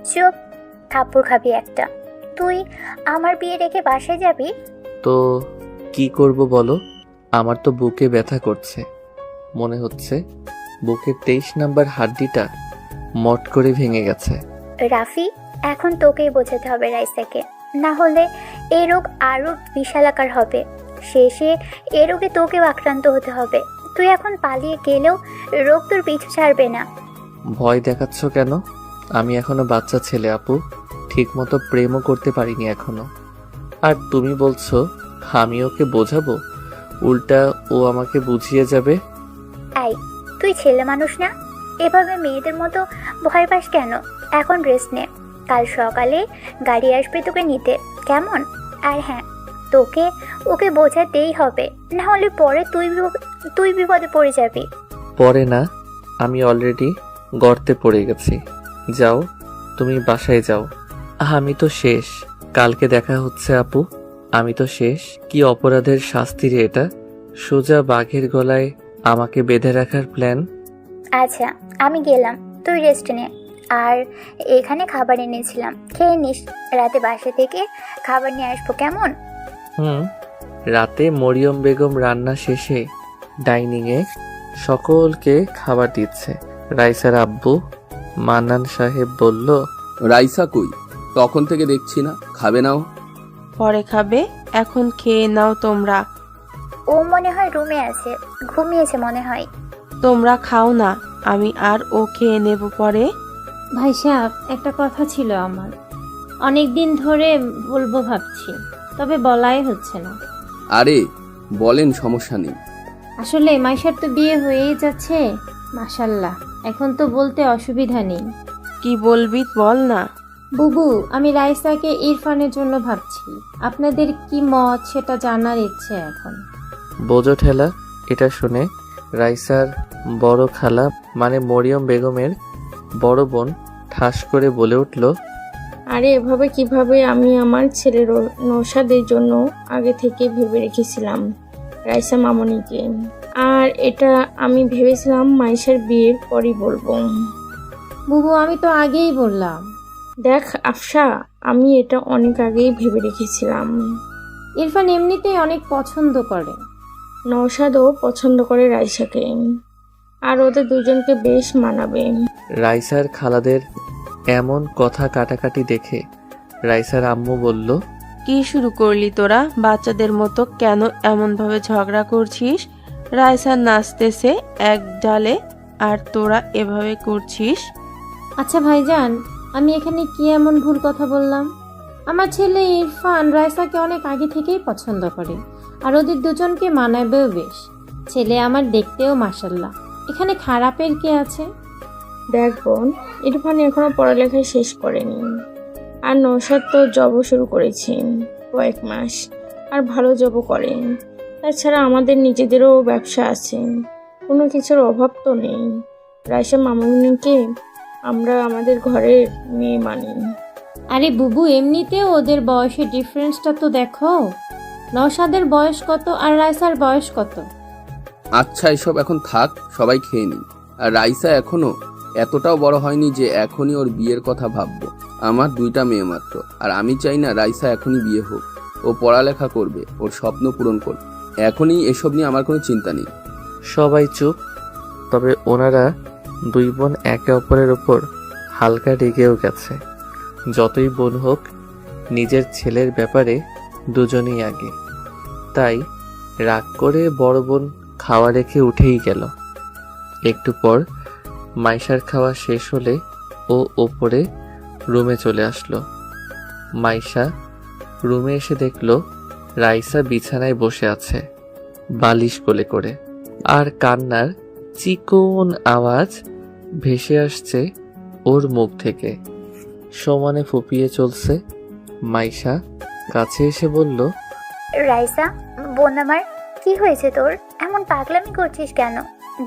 চুপ, থাপ্পড় খাবি একটা। তুই আমার বিয়ে রেখে বাসায় যাবি? তো কি করব বলো? আমার তো বুকে ব্যথা করছে, মনে হচ্ছে বুকের 23 নাম্বার হাড্ডিটা মট করে ভেঙে গেছে। রাফি, এখন তোকেই বোঝাতে হবে রাইসাকে, না হলে এই রোগ আরো বিশালাকার হবে। শেষে এ রোগে তোকেও আক্রান্ত হতে হবে। তুই এখন পালিয়ে গেলেও রোগ তোর পিছু ছাড়বে না। ভয় দেখাচ্ছ কেন? আমি এখনো বাচ্চা ছেলে আপু, ঠিক মতো প্রেমও করতে পারিনি এখনো। আর তুমি বলছো আমি ওকে বোঝাবো? উল্টা ও আমাকে বুঝিয়ে যাবে। আই, তুই ছেলে মানুষ না? এভাবে মেয়েদের মতো ভয় পাস কেন? এখন রেস্ট নে, কাল সকালে গাড়ি আসবে তোকে নিতে, কেমন? আর হ্যাঁ, তোকে ওকে বোঝাতেই হবে, না হলে পরে তুই বিপদে পড়ে যাবি। পরে না, আমি অলরেডি গর্তে পড়ে গেছি। যাও তুমি বাসায় যাও। আমি তো শেষ। কালকে দেখা হচ্ছে আপু। আমি তো শেষ। কি অপরাধের শাস্তি রে এটা? সোজা বাঘের গলায় আমাকে বেঁধে রাখার প্ল্যান। আচ্ছা, আমি গেলাম, তুই রেস্ট নে। আর এখানে খাবার এনেছিলাম, খেয়ে নিস। রাতে বাসা থেকে খাবার নিয়ে আসবো, কেমন? রাতে মরিয়ম বেগম রান্না শেষে ডাইনিংয়ে সকলকে খাবার দিচ্ছে। রাইসার আব্বু মান্নান সাহেব বলল, রাইসা কই? তখন থেকে দেখছি না, খাবে নাও। পরে খাবে, এখন খেয়ে নাও তোমরা। ও মনে হয় রুমে আছে, ঘুমিয়েছে মনে হয়। তোমরা খাও না, আমি আর ও খেয়ে নেব পরে। ভাই সাহেব, একটা কথা ছিল আমার, অনেক দিন ধরে বলবো ভাবছি, তবে বলাই হচ্ছে না। আরে বলেন, সমস্যা নেই। আসলে মাইশার তো বিয়ে হয়েই যাচ্ছে, মাশাল্লাহ, এখন তো বলতে অসুবিধা নেই। কি বলবি বল না। বুবু, আমি রাইসাকে ইরফানের জন্য ভাবছি, আপনাদের কি মত সেটা জানার ইচ্ছে এখন। বোঝো ঠেলা। এটা শুনে রাইসার বড় খালা মানে মরিয়ম বেগমের বড় বোন ঠাস করে বলে উঠল, আরে এভাবে কিভাবে? আমি আমার ছেলের নৌশাদের জন্য আগে থেকে ভেবে রেখেছিলাম রাইসা মামনিকে। আর এটা আমি ভেবেছিলাম মাইশার বিয়ের পরই বলবো। বুবু আমি তো আগেই বললাম। দেখ আফসা, আমি এটা অনেক আগেই ভেবে রেখেছিলাম। ইরফান এমনিতেই অনেক পছন্দ করে। নওশাদও পছন্দ করে রাইসাকে, আর ওদের দুজনকে বেশ মানাবে। রাইসার খালাদের এমন কথা কাটাকাটি দেখে রাইসার আম্মু বলল, কি শুরু করলি তোরা বাচ্চাদের মতো? কেন এমনভাবে ঝগড়া করছিস? রাইসা নাচতেছে এক ডালে আর তোরা এভাবে করছিস। আচ্ছা ভাইজান, আমি এখানে কি এমন ভুল কথা বললাম? আমার ছেলে ইরফান রাইসাকে অনেক আগে থেকেই পছন্দ করে, আর ওদের দুজনকে মানাবেও বেশ। ছেলে আমার দেখতেও মাশাল্লাহ, এখানে খারাপের কে আছে? দেখ বোন, ইরফান এখনো পড়ালেখা শেষ করেনি, আর নওশাদ তো জবও শুরু করেছে কয়েক মাস, আর ভালো জবও করে। তাছাড়া আমাদের নিজেদেরও ব্যবসা আছে, কোনো কিছুর অভাব তো নেই। রাইসা মামুনিকে আমরা আমাদের ঘরের মেয়ে মানি। আরে বুবু, এমনিতেও ওদের বয়সের ডিফারেন্সটা তো দেখো। নওশাদের বয়স কত আর রাইসার বয়স কত? আচ্ছা এসব এখন থাক, সবাই খেয়ে নিন। আর রাইসা এখনো এতটাও বড় হয়নি যে এখনই ওর বিয়ের কথা ভাববো। আমার 2টা মেয়ে মাত্র, আর আমি চাই না রাইসা এখনই বিয়ে হোক। ও পড়ালেখা করবে, ওর স্বপ্ন পূরণ করবে। এখনই এসব নিয়ে আমার কোনো চিন্তা নেই। সবাই চুপ। তবে ওনারা 2 বোন একে অপরের ওপর হালকা রেগেও গেছে। যতই বোন হোক, নিজের ছেলের ব্যাপারে দুজনেই আগে। তাই রাগ করে বড় বোন খাওয়া রেখে উঠেই গেল। একটু পর মাইশার খাওয়া শেষ হলে ও ওপরে রুমে চলে আসলো। মাইশা রুমে এসে দেখলো রাইসা বিছানায় বসে আছে, বালিশ কোলে করে, আর কান্নার চিকন আওয়াজ ভেসে আসছে ওর মুখ থেকে। সমানে ফুপিয়ে চলছে। মাইশা কাছে এসে বলল, রাইসা বোন আমার, কি হয়েছে তোর? এমন পাগলামি করছিস কেন?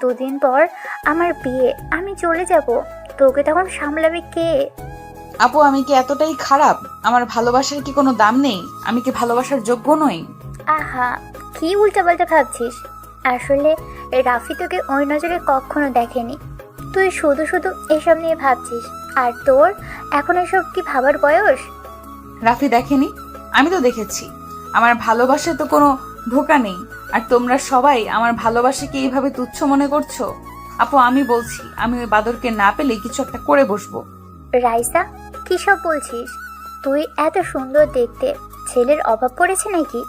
2 দিন পর আমার বিয়ে, আমি চলে যাব, তোকে তখন সামলাবে কে? আপু আমি কি এতটাই খারাপ? আমার ভালোবাসার কি কোনো দাম নেই? আমি কি ভালোবাসার যোগ্য নই? আহা, কি উল্টাপাল্টা ভাবছিস? আসলে রাফি তোকে ওই নজরে কখনো দেখেনি। তুই শুধু শুধু এসব নিয়ে ভাবছিস, আর তোর এখন এসব কি ভাবার বয়স? রাফি দেখেনি? আমি তো দেখেছি। আমার ভালোবাসায় তো কোনো ধোঁকা নেই, আর তোমরা সবাই আমার ভালোবাসাকে এইভাবে তুচ্ছ মনে করছো। আপু আমি বলছি, আমি ওই বাদরকে না পেলে কিছু একটা করে বসবো। রাইসা, কি সব বলছিস? তুই এত সুন্দর দেখতে, ছেলের অভাব পড়েছে নাকি?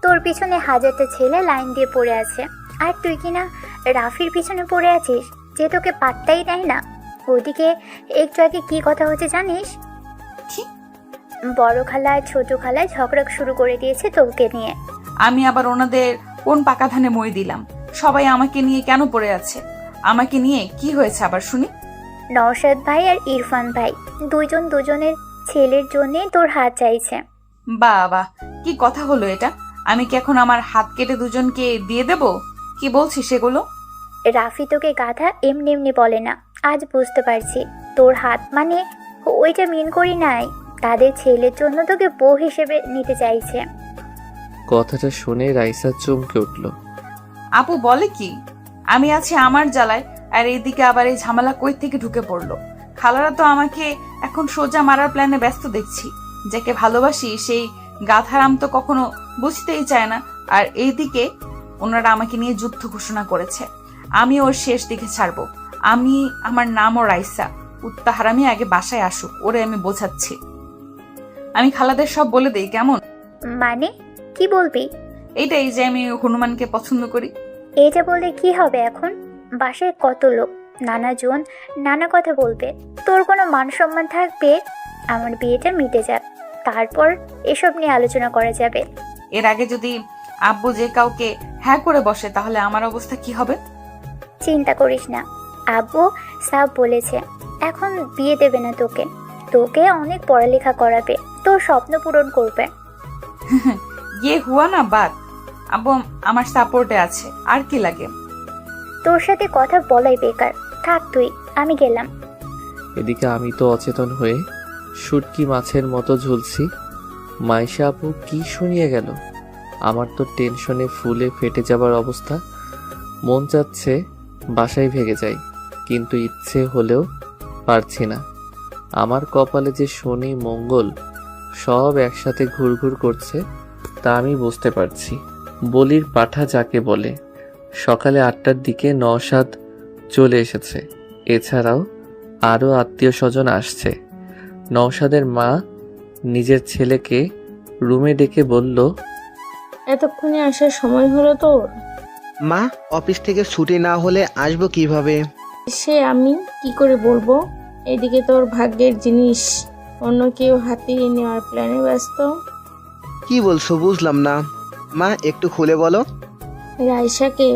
তোর পিছনে 1000টা ছেলে লাইন দিয়ে পড়ে আছে, আর তুই কিনা রাফির পিছনে পড়ে আছিস, যে তোকে পাত্তাই দেয় না। ওদিকে একটু আগে কি কথা হচ্ছে জানিস? কি? বড় খালা আর ছোট খালা ঝগড়া শুরু করে দিয়েছে তোকে নিয়ে। আমি আবার ওনাদের কোন পাকা ধানে মই দিলাম? সবাই আমাকে নিয়ে কেন পড়ে আছে? আমাকে নিয়ে কি হয়েছে আবার শুনি? নওশাদ ভাই আর ইরফান ভাই দুজন দুজনের ছেলের জন্য তোর হাত চাইছে। বাবা, কি কথা হলো এটা? আমি কি এখন আমার হাত কেটে দুজনকে দিয়ে দেব? কি বলছিস সেগুলো? রাফি তোকে গাধা এমনি এমনি বলে না, আজ বুঝতে পারছি। তোর হাত মানে ওইটা মিন করি নাই, তাদের ছেলের জন্য তোকে বউ হিসেবে নিতে চাইছে। কথাটা শুনে রাইসা চমকে উঠল। আপু বলে কি? আমি আছি আমার জ্বালায়, আর এইদিকে আবার এই ঝামেলা কই থেকে ঢুকে পড়লো? খালারা তো আমাকে এখন সোজা মারার প্ল্যানে ব্যস্ত দেখছি। যাকে ভালোবাসি সেই গাধারাম তো কখনো বুঝতেই চায় না। আর এইদিকে ওনারা আমাকে নিয়ে যুদ্ধ ঘোষণা করেছে। আমি ওর শেষ দিকে ছাড়বো। আমার নামও রাইসা। উত্তাহারামি আগে বাসায় আসুক, ওরে আমি বোঝাচ্ছি। আমি খালাদের সব বলে দেই, কেমন? মানে কি বলবি? এইটাই যে আমি হনুমানকে পছন্দ করি। এটা বললে কি হবে? এখন বাসায় কত লোক, নানা জন নানা কথা বলবে, তোর কোনো মান সম্মান থাকবে? আমার বিয়েটা মিটে যাক, তারপর এসব নিয়ে আলোচনা করা যাবে। এর আগে যদি আব্বু যে কাউকে হ্যাঁ করে বসে, তাহলে আমার অবস্থা কি হবে? চিন্তা করিস না, আব্বু সাব বলেছে এখন বিয়ে দেবে না তোকে। তোকে অনেক পড়ালেখা করাবে, তোর স্বপ্ন পূরণ করবে। ইয়ে হুয়া না বাত। আব্বু আমার সাপোর্টে আছে, আর কি লাগে? তোর সাথে কথা বলাই বেকার, থাক তুই, আমি গেলাম। এদিকে আমি তো অচেতন হয়ে শুটকি মাছের মতো ঝুলছি। মাইশা আপু কি শুনিয়ে গেল? আমার তো টেনশনে ফুলে ফেটে যাবার অবস্থা। মন চাচ্ছে বাসায় ভেগে যাই, কিন্তু ইচ্ছে হলেও পারছি না। আমার কপালে যে শনি মঙ্গল সব একসাথে ঘুরঘুর করছে তা আমি বুঝতে পারছি। বলির পাঠা যাকে বলে। সকালে 8টার দিকে নওশাদ চলে এসেছে। এছাড়াও আরও আত্মীয় স্বজন আসছে। নওশাদের মা নিজের ছেলেকে রুমে ডেকে বলল, এতক্ষণে আসার সময় হলো তোর? মা, অফিস থেকে ছুটি না হলে আসবো কিভাবে? সে আমি কি করে বলবো? এদিকে তোর ভাগ্যের জিনিস অন্য কেউ হাতিয়ে নেওয়ার প্ল্যানে ব্যস্ত। কি বলছো বুঝলাম না। মা, একটু খুলে বলো। রাইসাকে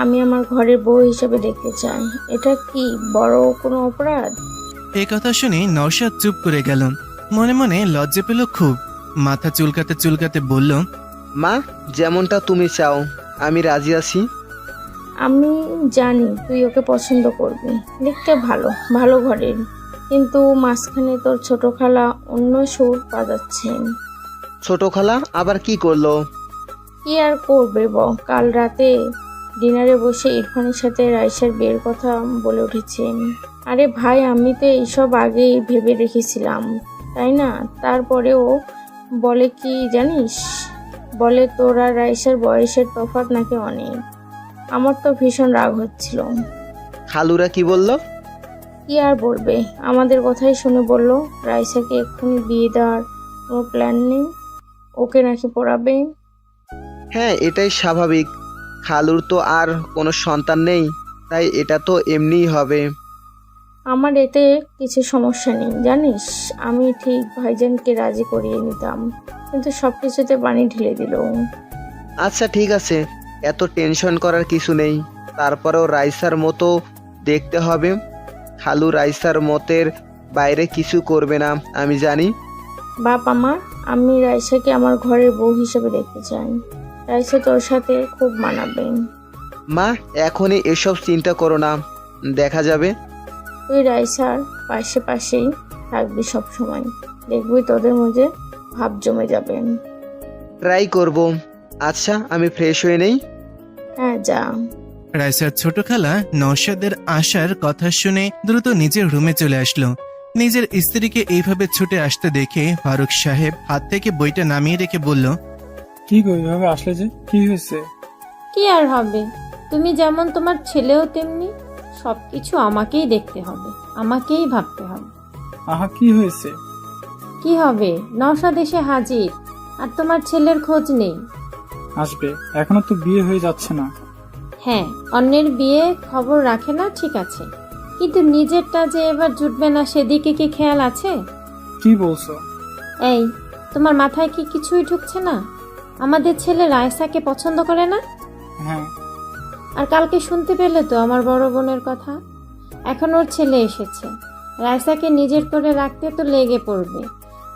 আমি আমার ঘরের বউ হিসেবে দেখতে চাই। এটা কি বড় কোনো অপরাধ? এই কথা শুনে নওশাদ চুপ করে গেল। মনে মনে লজ্জা পেল খুব। মাথা চুলকাতে চুলকাতে বলল, মা, যেমনটা তুমি চাও আমি রাজি আছি। আমি জানি তুই ওকে পছন্দ করবি, দেখতে ভালো ভালো ঘরের, কিন্তু মাঝখানে তোর ছোট খালা অন্য সুর বাজাচ্ছেন। ছোট খালা আবার কি করলো? কি আর করবে কাল রাতে ডিনারে বসে ইরফানের সাথে রাইসার বিয়ের কথা বলে উঠেছেন। আরে ভাই, আমি তো এইসব আগেই ভেবে রেখেছিলাম, তাই না? তারপরেও বলে কি জানিস, বলে তোর আর রাইসার বয়সের তফাৎ নাকি অনেক। আমার তো ভীষণ রাগ হচ্ছিল। খালুরা কি বললো? কি আর বলবে, আমাদের কথাই শুনে বলল রাইসাকে এক্ষুনি বিয়ে দেওয়ার কোনো প্ল্যান নেই, ওকে নাকি পড়াবে। হ্যাঁ, এটাই স্বাভাবিক। খালুর তো আর কোনো সন্তান নেই, তাই এটা তো এমনিই হবে। আমার এতে কিছু সমস্যা নেই জানিস। আমি ঠিক ভাইজানকে রাজি করিয়ে নিতাম, কিন্তু সব কিছুতে পানি ঢেলে দিল। আচ্ছা ঠিক আছে, এত টেনশন করার কিছু নেই। তারপরেও রাইসার মতো দেখতে হবে। খালু রাইসার মতের বাইরে কিছু করবে না, আমি জানি। বাপ আমার, আমি রাইসাকে আমার ঘরের বউ হিসেবে দেখতে চাই। রাইসা তোর সাথে খুব মানাবে। মা, এখনই এসব চিন্তা করো না, দেখা যাবে। তুই রাইসার পাশেই থাকবি সব সময়, দেখবি তোদের মধ্যে ভাব জমে যাবে। ট্রাই করব। আচ্ছা, আমি ফ্রেশ হয়ে নেই। হ্যাঁ, যা। রাইসার ছোট খালা নওশাদের আসার কথা শুনে দ্রুত নিজের রুমে চলে আসলো। নিজের স্ত্রীকে এইভাবে ছুটে আসতে দেখে ফারুক সাহেব হাত থেকে বইটা নামিয়ে রেখে বলল, কি গো, এভাবে আসলে যে? কি হয়েছে? কি আর হবে, তুমি যেমন তোমার ছেলেও তেমনি। সবকিছু আমাকেই দেখতে হবে, আমাকেই ভাবতে হবে। আহা, কি হয়েছে? কি হবে, নওশাদ এসে হাজির, আর তোমার ছেলের খোঁজ নেই। আসবে, এখনো তো বিয়ে হয়ে যাচ্ছে না। হ্যাঁ, অন্যের বিয়ে খবর রাখে না ঠিক আছে, কিন্তু নিজেরটা যে এবার জুটবে না সেদিকে কি খেয়াল আছে? কি বলছো? এই, তোমার মাথায় কি কিছুই ঢুকছে না? আমাদের ছেলে রাইসাকে পছন্দ করে না? হ্যাঁ। আর কালকে শুনতে পেলে তো আমার বড় বোনের কথা। এখন ওর ছেলে এসেছে, রাইসাকে নিজের করে রাখতে তো লেগে পড়বে।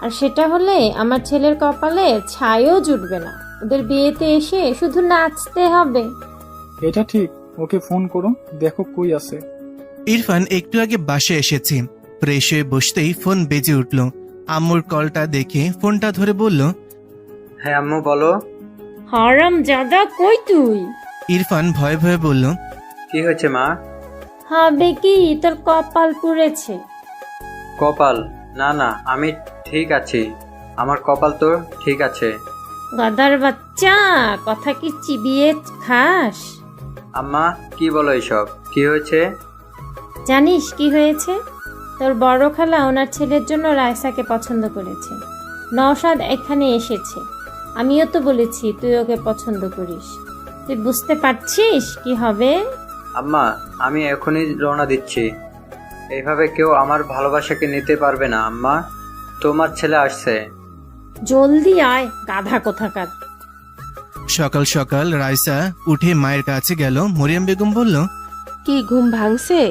আর সেটা হলে আমার ছেলের কপালে ছাইও জুটবে না। ওদের বিয়েতে এসে শুধু নাচতে হবে। এটা ঠিক, ওকে ফোন করো, দেখো কই আছে। ইরফান একটু আগে বাসে এসেছে। ফ্রেশ হয়ে বসতেই ফোন বেজে উঠল। আম্মুর কলটা দেখে ফোনটা ধরে বলল, হ্যাঁ আম্মু বলো। হারাম জাদা, কই তুই? ইরফান ভয়ে ভয়ে বলল, কি হয়েছে মা? হবে কি, তোর কপাল পুড়েছে। কপাল? না না, আমি ঠিক আছি, আমার কপাল তো ঠিক আছে। গাদার বাচ্চা, কথা কি চিবিয়ে খাস? আম্মা কি বলো এসব? কি হয়েছে? জানিস কি হয়েছে? তোর বড় খালা ওনার ছেলের জন্য রাইসাকে পছন্দ করেছে। নওশাদ এখানে এসেছে, আমিও তো বলেছি তুই ওকে পছন্দ করিস। তুই বুঝতে পারছিস কি হবে? আম্মা, আমি এখনই রওনা দিচ্ছি। এইভাবে কেউ আমার ভালোবাসাকে নিতে পারবে না আম্মা। তোমার ছেলে আসছে। জলদি আয়, গাধা কোথাকার। সকাল সকাল রাইসা উঠে মায়ের কাছে গেল। মরিয়ম বেগম বলল, কি ঘুম ভাঙছে?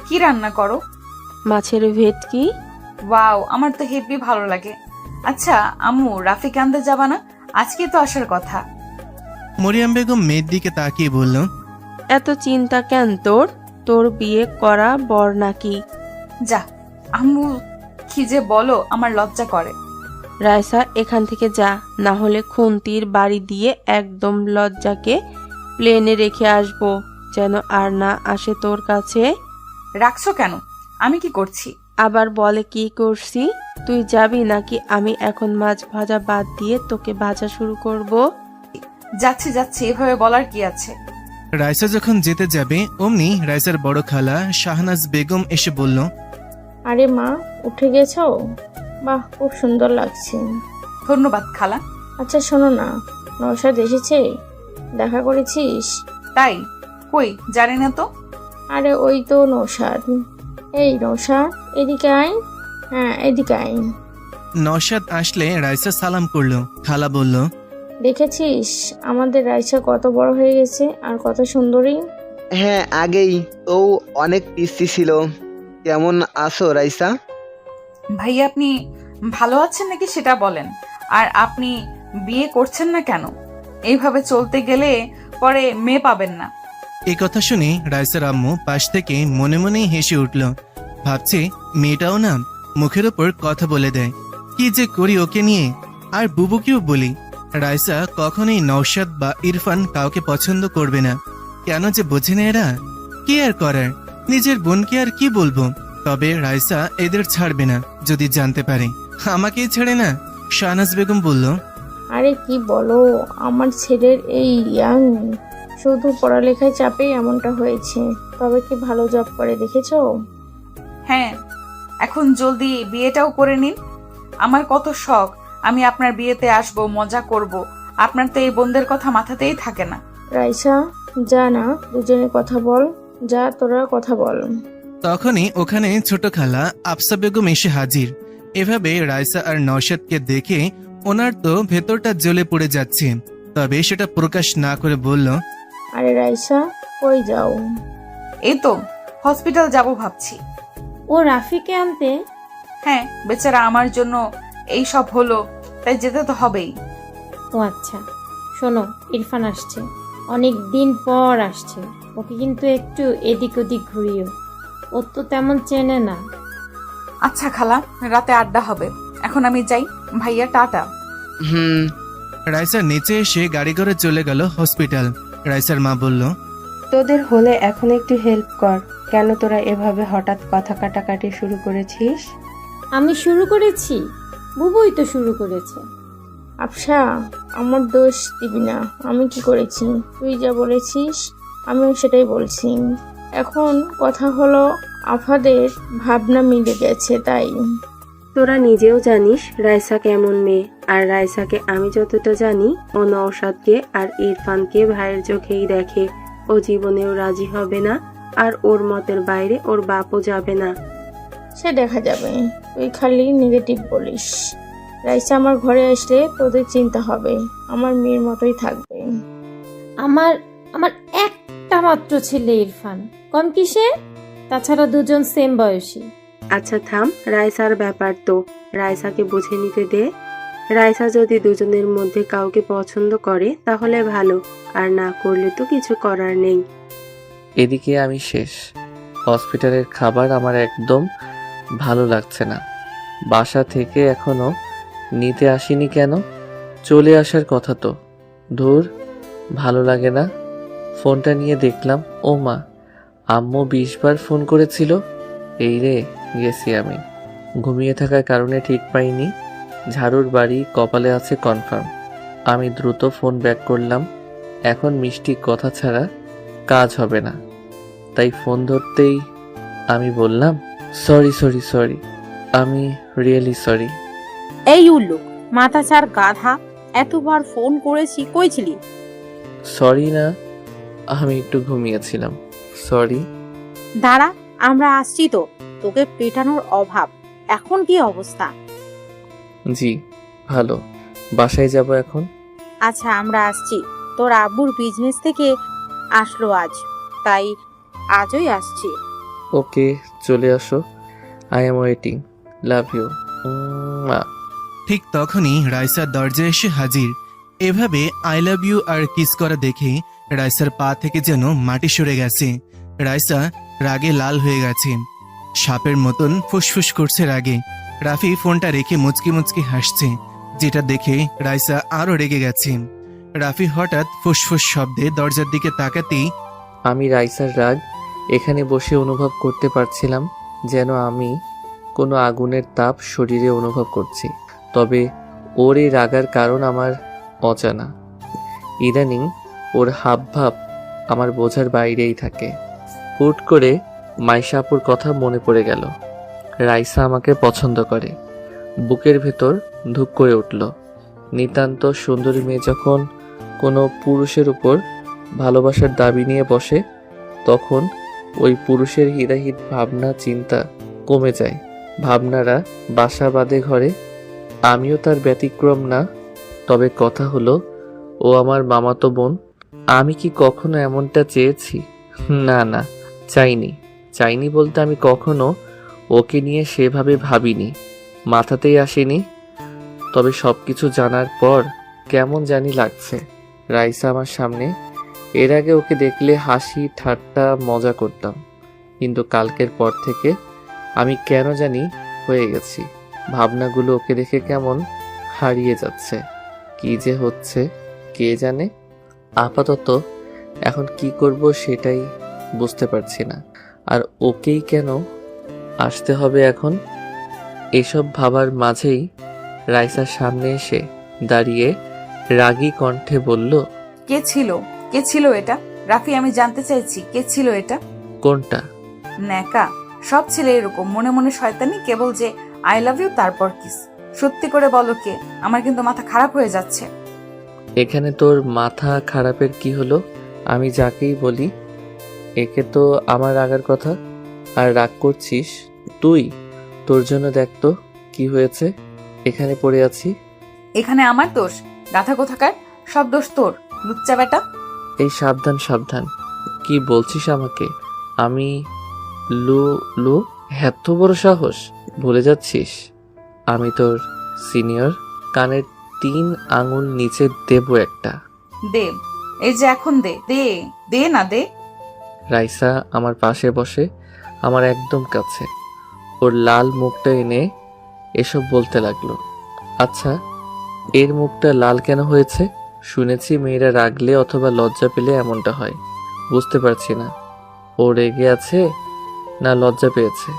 কি রান্না করো? মাছের ভেটকি। ওয়াও, আমার তো হেভি ভালো লাগে। আচ্ছা আম্মু, রাফিক আনতে যাবা না? আজকে তো আসার কথা। মরিয়ম বেগম মেয়ের দিকে তাকিয়ে বলল, এত চিন্তা কেন তোর? তোর বিয়ে করা বর নাকি? যা আম্মু, কি যে বলো, আমার লজ্জা করে। রাইসা এখান থেকে যা, না হলে খুন্তির বাড়ি দিয়ে একদম লজ্জাকে প্লেনে রেখে আসবো, যেন আর না আসে তোর কাছে। রাখছো কেন? আমি কি করছি? আবার বলে কি করছি? তুই যাবি নাকি আমি এখন মাছ ভাজা বাদ দিয়ে তোকে ভাজা শুরু করব? যাচ্ছি যাচ্ছি, এভাবে বলার কি আছে? রাইসা যখন যেতে যাবে অমনি রাইসার বড় খালা শাহনাজ বেগম এসে বলল, আরে মা, উঠে গেছো? বাহ, খুব সুন্দর লাগছে। ধন্যবাদ খালা। আচ্ছা শোনো না, নওশাদ এসেছে, দেখা করেছিস? তাই? কই, জানি না তো। আরে ওই তো নওশাদ। এই নওশাদ, এদিকে আয়। হ্যাঁ, এদিকে আয়। নওশাদ আসলে রাইসা সালাম করলো। খালা বলল, দেখেছিস আমাদের রাইসা কত বড় হয়ে গেছে আর কত সুন্দরী। হ্যাঁ, আগেই তো অনেক পিস্তি ছিল। কেমন আছো রাইসা? ভাইয়া, আপনি ভালো আছেন নাকি সেটা বলেন। আর আপনি বিয়ে করছেন না কেন? এইভাবে চলতে গেলে পরে মেয়ে পাবেন না। এই কথা শুনে রাইসার আম্মু পাশ থেকে মনে মনেই হেসে উঠল। ভাবছে মেয়েটাও না মুখের ওপর কথা বলে দেয়, কি যে করি ওকে নিয়ে। আর বুবুকেও বলি, রাইসা কখনোই নওশাদ বা ইরফান কাউকে পছন্দ করবে না। কেন যে বোঝে না এরা, কি আর করার, নিজের বোনকে আর কি বলবো। তবে রাইসা এদের ছাড়বে না যদি জানতে পারে। আমাকেই ছাড়ে না। শাহনাজ বেগম বলল, আরে কি বলো, আমার ছেলের এই ইয়াং শুধু পড়ালেখায় চাপেই এমনটা হয়েছে। তবে কি ভালো জব করে দেখেছো? হ্যাঁ, এখন জলদি বিয়েটাও করে নিন। আমার কত শখ আমি আপনার বিয়েতে আসব, মজা করব। আপনার তো এই বোনদের কথা মাথাতেই থাকে না। রাইসা, যা না, দুজনে কথা বল। যা, তোরা কথা বল। তখনই ওখানে ছোট খালা আফসা বেগম এসে হাজির। এভাবে রাইসা আর নওশাদকে দেখে ওনার তো ভেতরটা জ্বলে পড়ে যাচ্ছে, তবে সেটা প্রকাশ না করে বলল, আরে রাইসা, কই যাও? এই তো হসপিটাল যাব ভাবছি। ও রাফিকে আনতে? হ্যাঁ, বেচারা আমার জন্য এই সব হলো, তাই যেতে তো হবেই। ও আচ্ছা, শোনো, ইরফান আসছে, অনেক দিন পর আসছে। ওকে কিন্তু একটু এদিক ওদিক ঘুরিও, ও তো তেমন চেনে না। আচ্ছা খালা, রাতে আড্ডা হবে। এখন আমি যাই। ভাইয়া, টাটা। হুম। রাইসা নিচে এসে গাড়ি করে চলে গেল হসপিটাল। রাইসার মা বলল, তোদের হলে এখন একটু হেল্প কর। কেন তোরা এভাবে হঠাৎ কথা কাটাকাটি শুরু করেছিস? আমি শুরু করেছি? বুবুই তো শুরু করেছে। আফসা, আমার দোষ দিবি না। আমি কি করেছি? তুই যা বলেছিস আমিও সেটাই বলছি। এখন কথা হলো আফাদের ভাবনা মিলে গেছে, তাই। তোরা নিজেও জানিস রাইসা কেমন মেয়ে, আর রাইসাকে আমি যতটা জানি ও নওশাদকে আর ইরফানকে ভাইয়ের চোখেই দেখে। ও জীবনেও রাজি হবে না, আর ওর মতের বাইরে ওর বাপও যাবে না। সে দেখা যাবে, তুই খালি নেগেটিভ বলিস। রাইসা আমার ঘরে আসলে তোদের চিন্তা হবে, আমার মেয়ের মতোই থাকবে। আমার আমার একটা মাত্র ছেলে ইরফান, কম কিসে? তাছাড়া দুজন সেম বয়সী। আচ্ছা থাম, রাইসার ব্যাপার তো রাইসাকে বুঝে নিতে দে। রাইসা যদি দুজনের মধ্যে কাউকে পছন্দ করে তাহলে ভালো, আর না করলে তো কিছু করার নেই। এদিকে আমি শেষ। হসপিটালের খাবার আমার একদম ভালো লাগছে না। বাসা থেকে এখনো নিতে আসিনি কেন? চলে আসার কথা তো। ধুর, ভালো লাগে না। ফোনটা নিয়ে দেখলাম, ও মা, আম্মু 20 বার ফোন করেছিল। এই রে, গেছি আমি। ঘুমিয়ে থাকার কারণে ঠিক পাইনি। ঝাড়ুর বাড়ি কপালে আছে কনফার্ম। আমি দ্রুত ফোন ব্যাক করলাম। এখন মিষ্টি কথা ছাড়া কাজ হবে না, তাই ফোন ধরতেই আমি বললাম, সরি সরি সরি, আমি রিয়েলি সরি। এই উল্লুক, মাথা ছাড় গাধা, এতবার ফোন করেছি, কই ছিলি? সরি না, আমি একটু ঘুমিয়েছিলাম, সরি। দাঁড়া, আমরা আসছি তো। তোকে পেটানোর অভাব। এখন কি অবস্থা? জি ভালো, বাসায় যাব এখন। আচ্ছা, আমরা আসছি। তোর আব্বুর বিজনেস থেকে আসলো আজ, তাই আজই আসছি। ওকে, চলে আসো। I am waiting, love you. ঠিক তখনই রাইসার দরজায় এসে হাজির। এভাবে আই লাভ ইউ আর কিস করা দেখে রাইসার পা থেকে যেন মাটি সরে গেছে। রাইসা রাগে লাল হয়ে গেছে, সাপের মতন ফুসফুস করছে রাগে। রাফি ফোনটা রেখে মুচকি মুচকি হাসছে, যেটা দেখে রাইসা আরো রেগে গেছে। রাফি হঠাৎ ফুসফুস শব্দে দরজার দিকে তাকাতেই আমি রাইসার রাগ এখানে বসে অনুভব করতে পারছিলাম, যেন আমি কোনো আগুনের তাপ শরীরে অনুভব করছি। তবে ওর এই রাগার কারণ আমার অজানা। ইদানিং ওর হাবভাব আমার বোঝার বাইরেই থাকে। হুট করে মাইশাপুর কথা মনে পড়ে গেল। রাইসা আমাকে পছন্দ করে। বুকের ভেতর ধুক করে উঠল। নিতান্ত সুন্দরী মেয়ে যখন কোনো পুরুষের উপর ভালোবাসার দাবি নিয়ে বসে, তখন ওই পুরুষের হিদাহিত ভাবনা চিন্তা কমে যায়। ভাবনারা বাসা বাঁধে ঘরে। আমিও তার ব্যতিক্রম না। তবে কথা হলো, ও আমার মামাতো বোন। আমি কি কখনো এমনটা চেয়েছি? না না, চাইনি বলতে আমি কখনো ওকে নিয়ে সেভাবে ভাবিনি, মাথাতেই আসেনি। তবে সবকিছু জানার পর কেমন জানি লাগছে। রাইসা আমার সামনে। এর আগে ওকে দেখলে হাসি ঠাট্টা মজা করতাম, কিন্তু কালকের পর থেকে আমি কেন জানি হয়ে গেছি। ভাবনাগুলো ওকে দেখে কেমন হারিয়ে যাচ্ছে। কি যে হচ্ছে কে জানে। আপাতত এখন কি করব সেটাই বুঝতে পারছি না। আর ওকেই কেন আসতে হবে এখন, এসব ভাবার মাঝেই রাইসার সামনে এসে দাঁড়িয়ে রাগী কণ্ঠে বলল, কে ছিল এটা? রাফি, আমি জানতে চাইছি কে ছিল এটা? কোনটা? ন্যাকা। সব ছেলে এরকম, মনে মনে শয়তানি, কেবল যে আই লাভ ইউ তারপর কিস। সত্যি করে বলো কে? আমার কিন্তু মাথা খারাপ হয়ে যাচ্ছে। এখানে তোর মাথা খারাপের কি হলো? আমি যাকেই বলি একে তো আমার রাগার কথা। আর রাগ করছিস তুই? তোর জন্য দেখ তো কি হয়েছে। এখানে পড়ে আছি। এখানে আমার দোষ? গাধা কোথাকার, সব দোষ তোর, লুচ্চা বেটা। এই সাবধান সাবধান, কি বলছিস আমাকে? আমি লু লু এত বড় সাহস? ভুলে যাচ্ছিস আমি তোর সিনিয়র। কানের 3 আঙুল নিচে দেব একটা। দে, এই যে এখন দে দে দে না দে। রাইসা আমার পাশে বসে, আমার একদম কাছে। ওর লাল মুখটা এনে এসব বলতে লাগলো। আচ্ছা, এর মুখটা লাল কেন হয়েছে? শুনেছি মেয়েরা রাগলে অথবা লজ্জা পেলে এমনটা হয়। বুঝতে পারছি না ও রেগে আছে না লজ্জা পেয়েছে।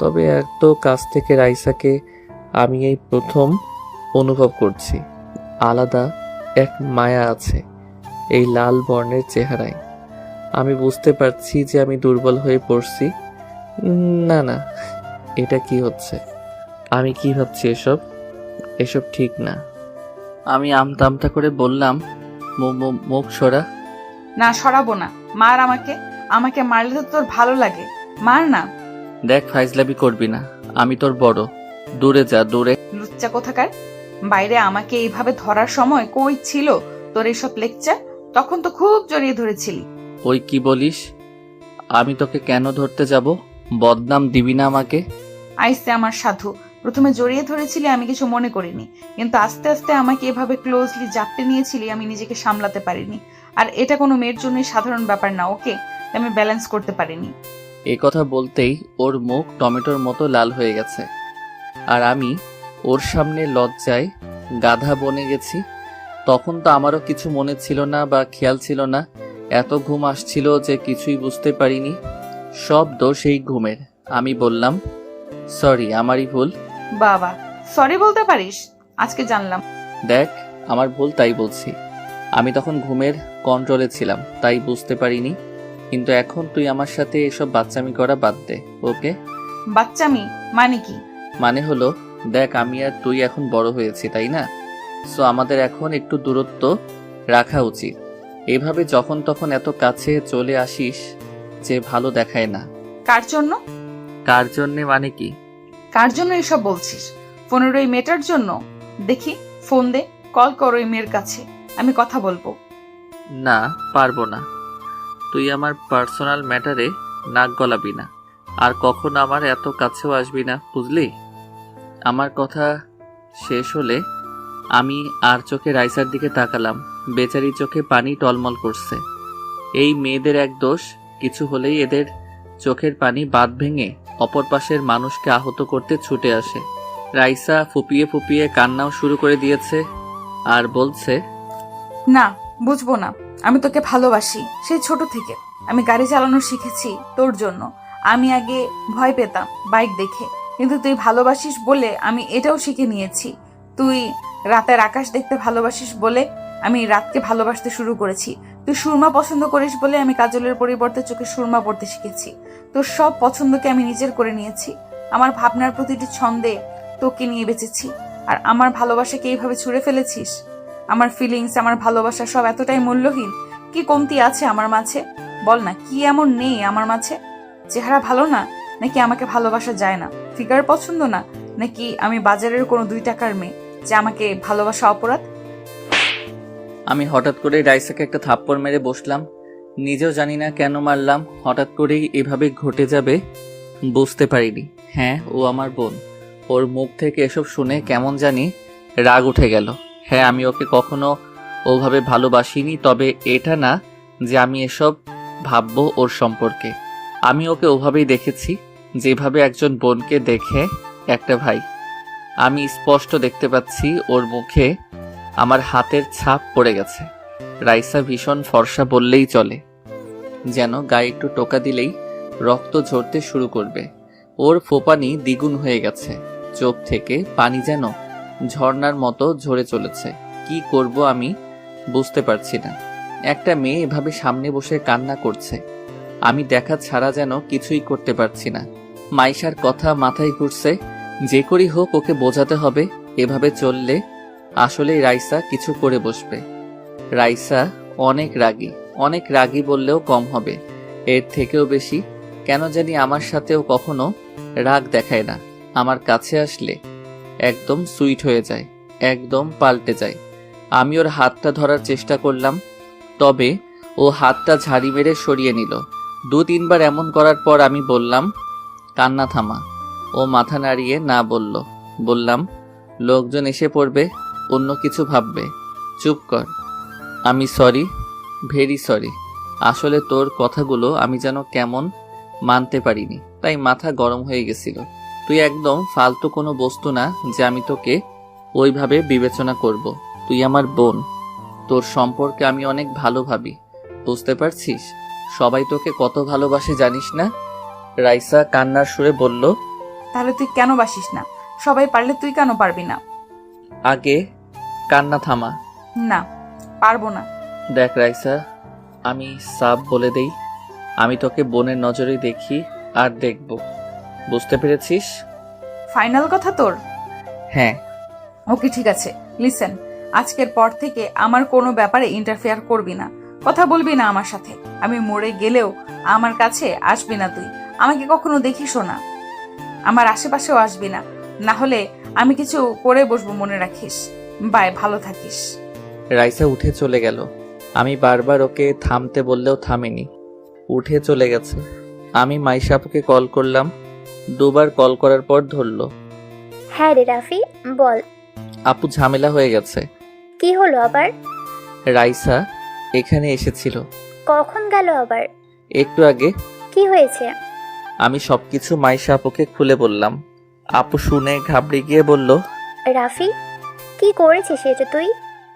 তবে এত কাছ থেকে রাইসাকে আমি এই প্রথম অনুভব করছি। আলাদা এক মায়া আছে এই লাল বর্ণের চেহারায়। আমি বুঝতে পারছি যে আমি দুর্বল হয়ে পড়ছি। না না, এটা কি হচ্ছে? আমি কি ভাবছি? এসব ঠিক না। আমি আমতা করে বললাম, মুখ সরা। না, সরাবো না। মার আমাকে মারলে তো তোর ভালো লাগে, মার না। দেখ, ফাইজলামি করবি না, আমি তোর বড়। দূরে যা, দূরে। লুচ্চা কোথাকার। বাইরে আমাকে এইভাবে ধরার সময় কই ছিল তোর এসব লেকচার? তখন তো খুব জড়িয়ে ধরেছিলি। ওই কি বলিস? আমি তোকে কেন ধরতে যাব? বদনাম দিবি না আমাকে। আইসে আমার সাধু। প্রথমে জড়িয়ে ধরেছিলি, আমি কিছু মনে করিনি, কিন্তু আস্তে আস্তে আমাকে এভাবে ক্লোজলি জাপটে নিয়েছিলি, আমি নিজেকে সামলাতে পারিনি। আর এটা কোনো মেয়ের জন্যই সাধারণ ব্যাপার না, ওকে আমি ব্যালেন্স করতে পারিনি। এই কথা বলতেই ওর মুখ টমেটোর মতো লাল হয়ে গেছে। আর আমি ওর সামনে লজ্জায় গাধা বনে গেছি। তখন তো আমারও কিছু মনে ছিল না বা খেয়াল ছিল না। এত ঘুম আসছিল যে কিছুই বুঝতে পারিনি। সব দোষ এই ঘুমের। আমি বললাম, সরি, আমারই ভুল। বাবা, সরি বলতে পারিস? আজকে জানলাম। দেখ, আমার ভুল, তাই বলছি। আমি তখন ঘুমের কন্ট্রোলে ছিলাম, তাই বুঝতে পারিনি। কিন্তু এখন তুই আমার সাথে এসব বাচ্চামি করা বাদ দে, ওকে? বাচ্চামি মানে কি? মানে হলো, দেখ, আমি আর তুই এখন বড় হয়েছি, তাই না? সো আমাদের এখন একটু দূরত্ব রাখা উচিত। এভাবে যখন তখন এত কাছে চলে আসিস যে ভালো দেখায় না। কার জন্য? কার জন্যে মানে কি? কার জন্য এসব বলছিস? ফোনের ওই মেয়েটার জন্য? দেখি, ফোন দে, কল কর ওই মেয়ের কাছে, আমি কথা বলবো। না, পারবো না। তুই আমার পার্সোনাল ম্যাটারে নাক গলাবি না, আর কখনো আমার এত কাছেও আসবি না, বুঝলি? আমার কথা শেষ হলে আমি আর চোখে রাইসার দিকে তাকালাম। বেচারি চোখে পানি টলমল করছে। এই মেয়েদের এক দোষ, কিছু হলেই এদের চোখের পানি বাঁধ ভেঙে অপর পাশের মানুষকে আহত করতে ছুটে আসে। রাইসা ফুপিয়ে ফুপিয়ে কান্নাও শুরু করে দিয়েছে আর বলছে, না, বুঝবো না। আমি তোকে ভালোবাসি সেই ছোট থেকে। আমি গাড়ি চালানো শিখেছি তোর জন্য। আমি আগে ভয় পেতাম বাইক দেখে, কিন্তু তুই ভালোবাসিস বলে আমি এটাও শিখে নিয়েছি। তুই রাতের আকাশ দেখতে ভালোবাসিস বলে আমি রাতকে ভালোবাসতে শুরু করেছি। তুই সুরমা পছন্দ করিস বলে আমি কাজলের পরিবর্তে চোখে সুরমা পড়তে শিখেছি। তোর সব পছন্দকে আমি নিজের করে নিয়েছি। আমার ভাবনার প্রতিটি ছন্দে তোকে নিয়ে বেঁচেছি। আর আমার ভালোবাসাকে এইভাবে ছুঁড়ে ফেলেছিস। আমার ফিলিংস, আমার ভালোবাসা সব এতটাই মূল্যহীন। কি কমতি আছে আমার মাঝে? বল না, কি এমন নেই আমার মাঝে? চেহারা ভালো না, নাকি আমাকে ভালোবাসা যায় না? ফিগার পছন্দ না, নাকি আমি বাজারের কোনো 2 টাকার মেয়ে যে আমাকে ভালোবাসা অপরাধ? আমি হঠাৎ করে রাইসাকে একটা থাপ্পড় মেরে বসলাম। নিজেও জানি না কেন মারলাম। হঠাৎ করেই এভাবে ঘটে যাবে বুঝতে পারিনি। হ্যাঁ, ও আমার বোন। ওর মুখ থেকে এসব শুনে কেমন জানি রাগ উঠে গেল। হ্যাঁ, আমি ওকে কখনো ওভাবে ভালোবাসিনি, তবে এটা না যে আমি এসব ভাববো ওর সম্পর্কে। আমি ওকে ওভাবেই দেখেছি, যেভাবে একজন বোনকে দেখে একটা ভাই। আমি স্পষ্ট দেখতে পাচ্ছি ওর মুখে আমার হাতের ছাপ পড়ে গেছে। রাইসা ভীষণ ফর্সা বললেই চলে, যেন গায়ে একটু টোকা দিলেই রক্ত ঝরতে শুরু করবে। ওর ফোপানি দ্বিগুণ হয়ে গেছে, চোখ থেকে পানি যেন ঝর্ণার মতো ঝরে চলেছে। কি করব আমি বুঝতে পারছি না। একটা মেয়ে এভাবে সামনে বসে কান্না করছে, আমি দেখা ছাড়া যেন কিছুই করতে পারছি না। মাইশার কথা মাথায় ঘুরছে, যে করি হোক ওকে বোঝাতে হবে। এভাবে চললে আসলেই রাইসা কিছু করে বসবে। রাইসা অনেক রাগী বললেও কম হবে, এর থেকেও বেশি। কেন জানি আমার সাথেও কখনো রাগ দেখায় না। আমার কাছে আসলে একদম সুইট হয়ে যায়, একদম পাল্টে যায়। আমি ওর হাতটা ধরার চেষ্টা করলাম, তবে ও হাতটা ঝাড়ি মেরে সরিয়ে নিল। 2-3 বার এমন করার পর আমি বললাম, কান্না থামা। ও মাথা নাড়িয়ে না বলল। বললাম, লোকজন এসে পড়বে, অন্য কিছু ভাববে, চুপ কর। আমি সরি, ভেরি সরি। আসলে তোর কথাগুলো আমি যেন কেমন মানতে পারিনি, তাই মাথা গরম হয়ে গেছিল। তুই একদম ফালতু কোনো বস্তু না যে আমি তোকে ওইভাবে বিবেচনা করব। তুই আমার বোন, তোর সম্পর্কে আমি অনেক ভালো ভাবি, বুঝতে পারছিস? সবাই তোকে কত ভালোবাসে জানিস না? রাইসা কান্নার সুরে বলল, তাহলে তুই কেন বাসিস না? সবাই পারলে তুই কেন পারবি না? আগে কান্না থামা। না, পারবো না। দেখ রাইসা, আমি সাফ বলে দেই, আমি তোকে বোনের নজরে দেখি আর দেখব, বুঝতে পেরেছিস? ফাইনাল কথা তোর? হ্যাঁ। ওকে, ঠিক আছে। লিসেন, আজকের পর থেকে আমার কোনো ব্যাপারে ইন্টারফেয়ার করবি না, কথা বলবি না আমার সাথে। আমি মরে গেলেও আমার কাছে আসবি না তুই। আমাকে কখনো দেখিসও না, আমার আশেপাশেও আসবি না। না হলে আমি কিছু করে বসবো, মনে রাখিস। বাই, ভালো থাকিস। রাইসা উঠে চলে গেল। আমি বারবার ওকে থামতে বললেও থামেনি, উঠে চলে গেছে। আমি মাইশা আপুকে কল করলাম, 2 বার কল করার পর ধরলো। হ্যাঁ রে রাফি, বল। আপু, ঝামেলা হয়ে গেছে। কি হলো আবার? রাইসা এখানে এসেছিল। কখন গেল আবার? একটু আগে। কি হয়েছে? আমি সবকিছু মাইশা আপুকে খুলে বললাম। আপু শুনে ঘাবড়ে গিয়ে বলল, রাফি, কি করেছিস এটা তুই?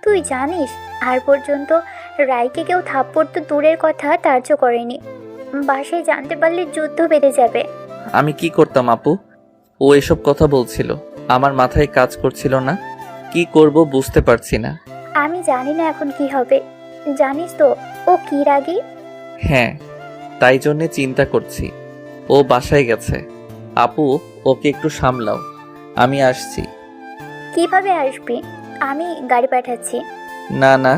তুই জানিস আর পর্যন্ত রাইকে কেউ থাপ্পড় তো দূরের কথা তার্য করেনি। বাসায় জানতে পারলে যুদ্ধ বেড়ে যাবে। আমি কি করতাম আপু? ও এসব কথা বলছিল, আমার মাথায় কাজ করছিল না। কি করব বুঝতে পারছি না। আমি জানি না এখন কি হবে। জানিস তো ও কি রাগী? হ্যাঁ, তাই জন্যে চিন্তা করছি। ও বাসায় গেছে। আপু, ওকে একটু সামলাও, আমি আসছি। কিভাবে আসবি? আমি গাড়ি পাঠাচ্ছি। না না,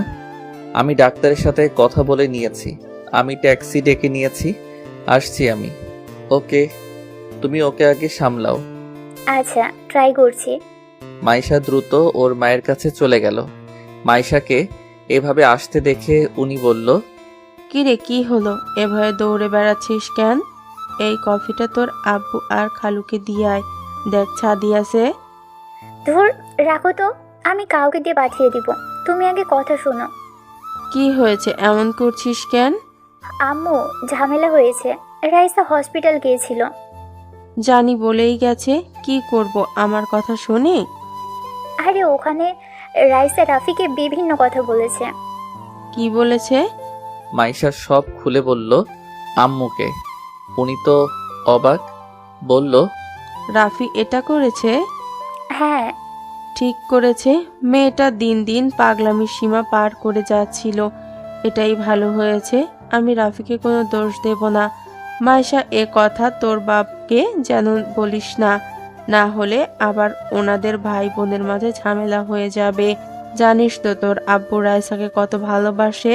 আমি ডাক্তারের সাথে কথা বলে নিয়েছি, আমি ট্যাক্সি ডেকে নিয়েছি, আসছি আমি। ওকে, তুমি ওকে আগে সামলাও। আচ্ছা, ট্রাই করছি। মাইশা দ্রুত ওর মায়ের কাছে চলে গেল। মাইশাকে এভাবে আসতে দেখে উনি বলল, কিরে, কি হলো? এভাবে দৌড়ে বেড়াচ্ছিস কেন? এই কফিটা তোর আব্বু আর খালুকে দিয়ে আয়, দেখ ছাদি আছে। ধুর, রাখো তো, আমি কাউকে দিয়ে পাঠিয়ে দিব। তুমি আগে কথা শোনো। কি হয়েছে, এমন করছিস কেন? আম্মু, ঝামেলা হয়েছে। রাইসা হসপিটাল গিয়েছিল। জানি বলেই গেছে, কি করব আমার কথা শুনে? আরে ওখানে রাইসা রাফিকে বিভিন্ন কথা বলেছে। কি বলেছে? মাইশা সব খুলে বলল আম্মুকে। উনি তো অবাক, বলল, রাফি এটা করেছে? হ্যাঁ, ঠিক করেছে। মেয়েটা দিন দিন পাগলামির সীমা পার করে যাচ্ছিল। এটাই ভালো হয়েছে। আমি রাফিকে কোনো দোষ দেব না। মাইশা, এ কথা তোর বাপকে যেন বলিস না, না হলে আবার ওনাদের ভাই বোনের মাঝে ঝামেলা হয়ে যাবে। জানিস তো তোর আব্বু রাইসাকে কত ভালোবাসে।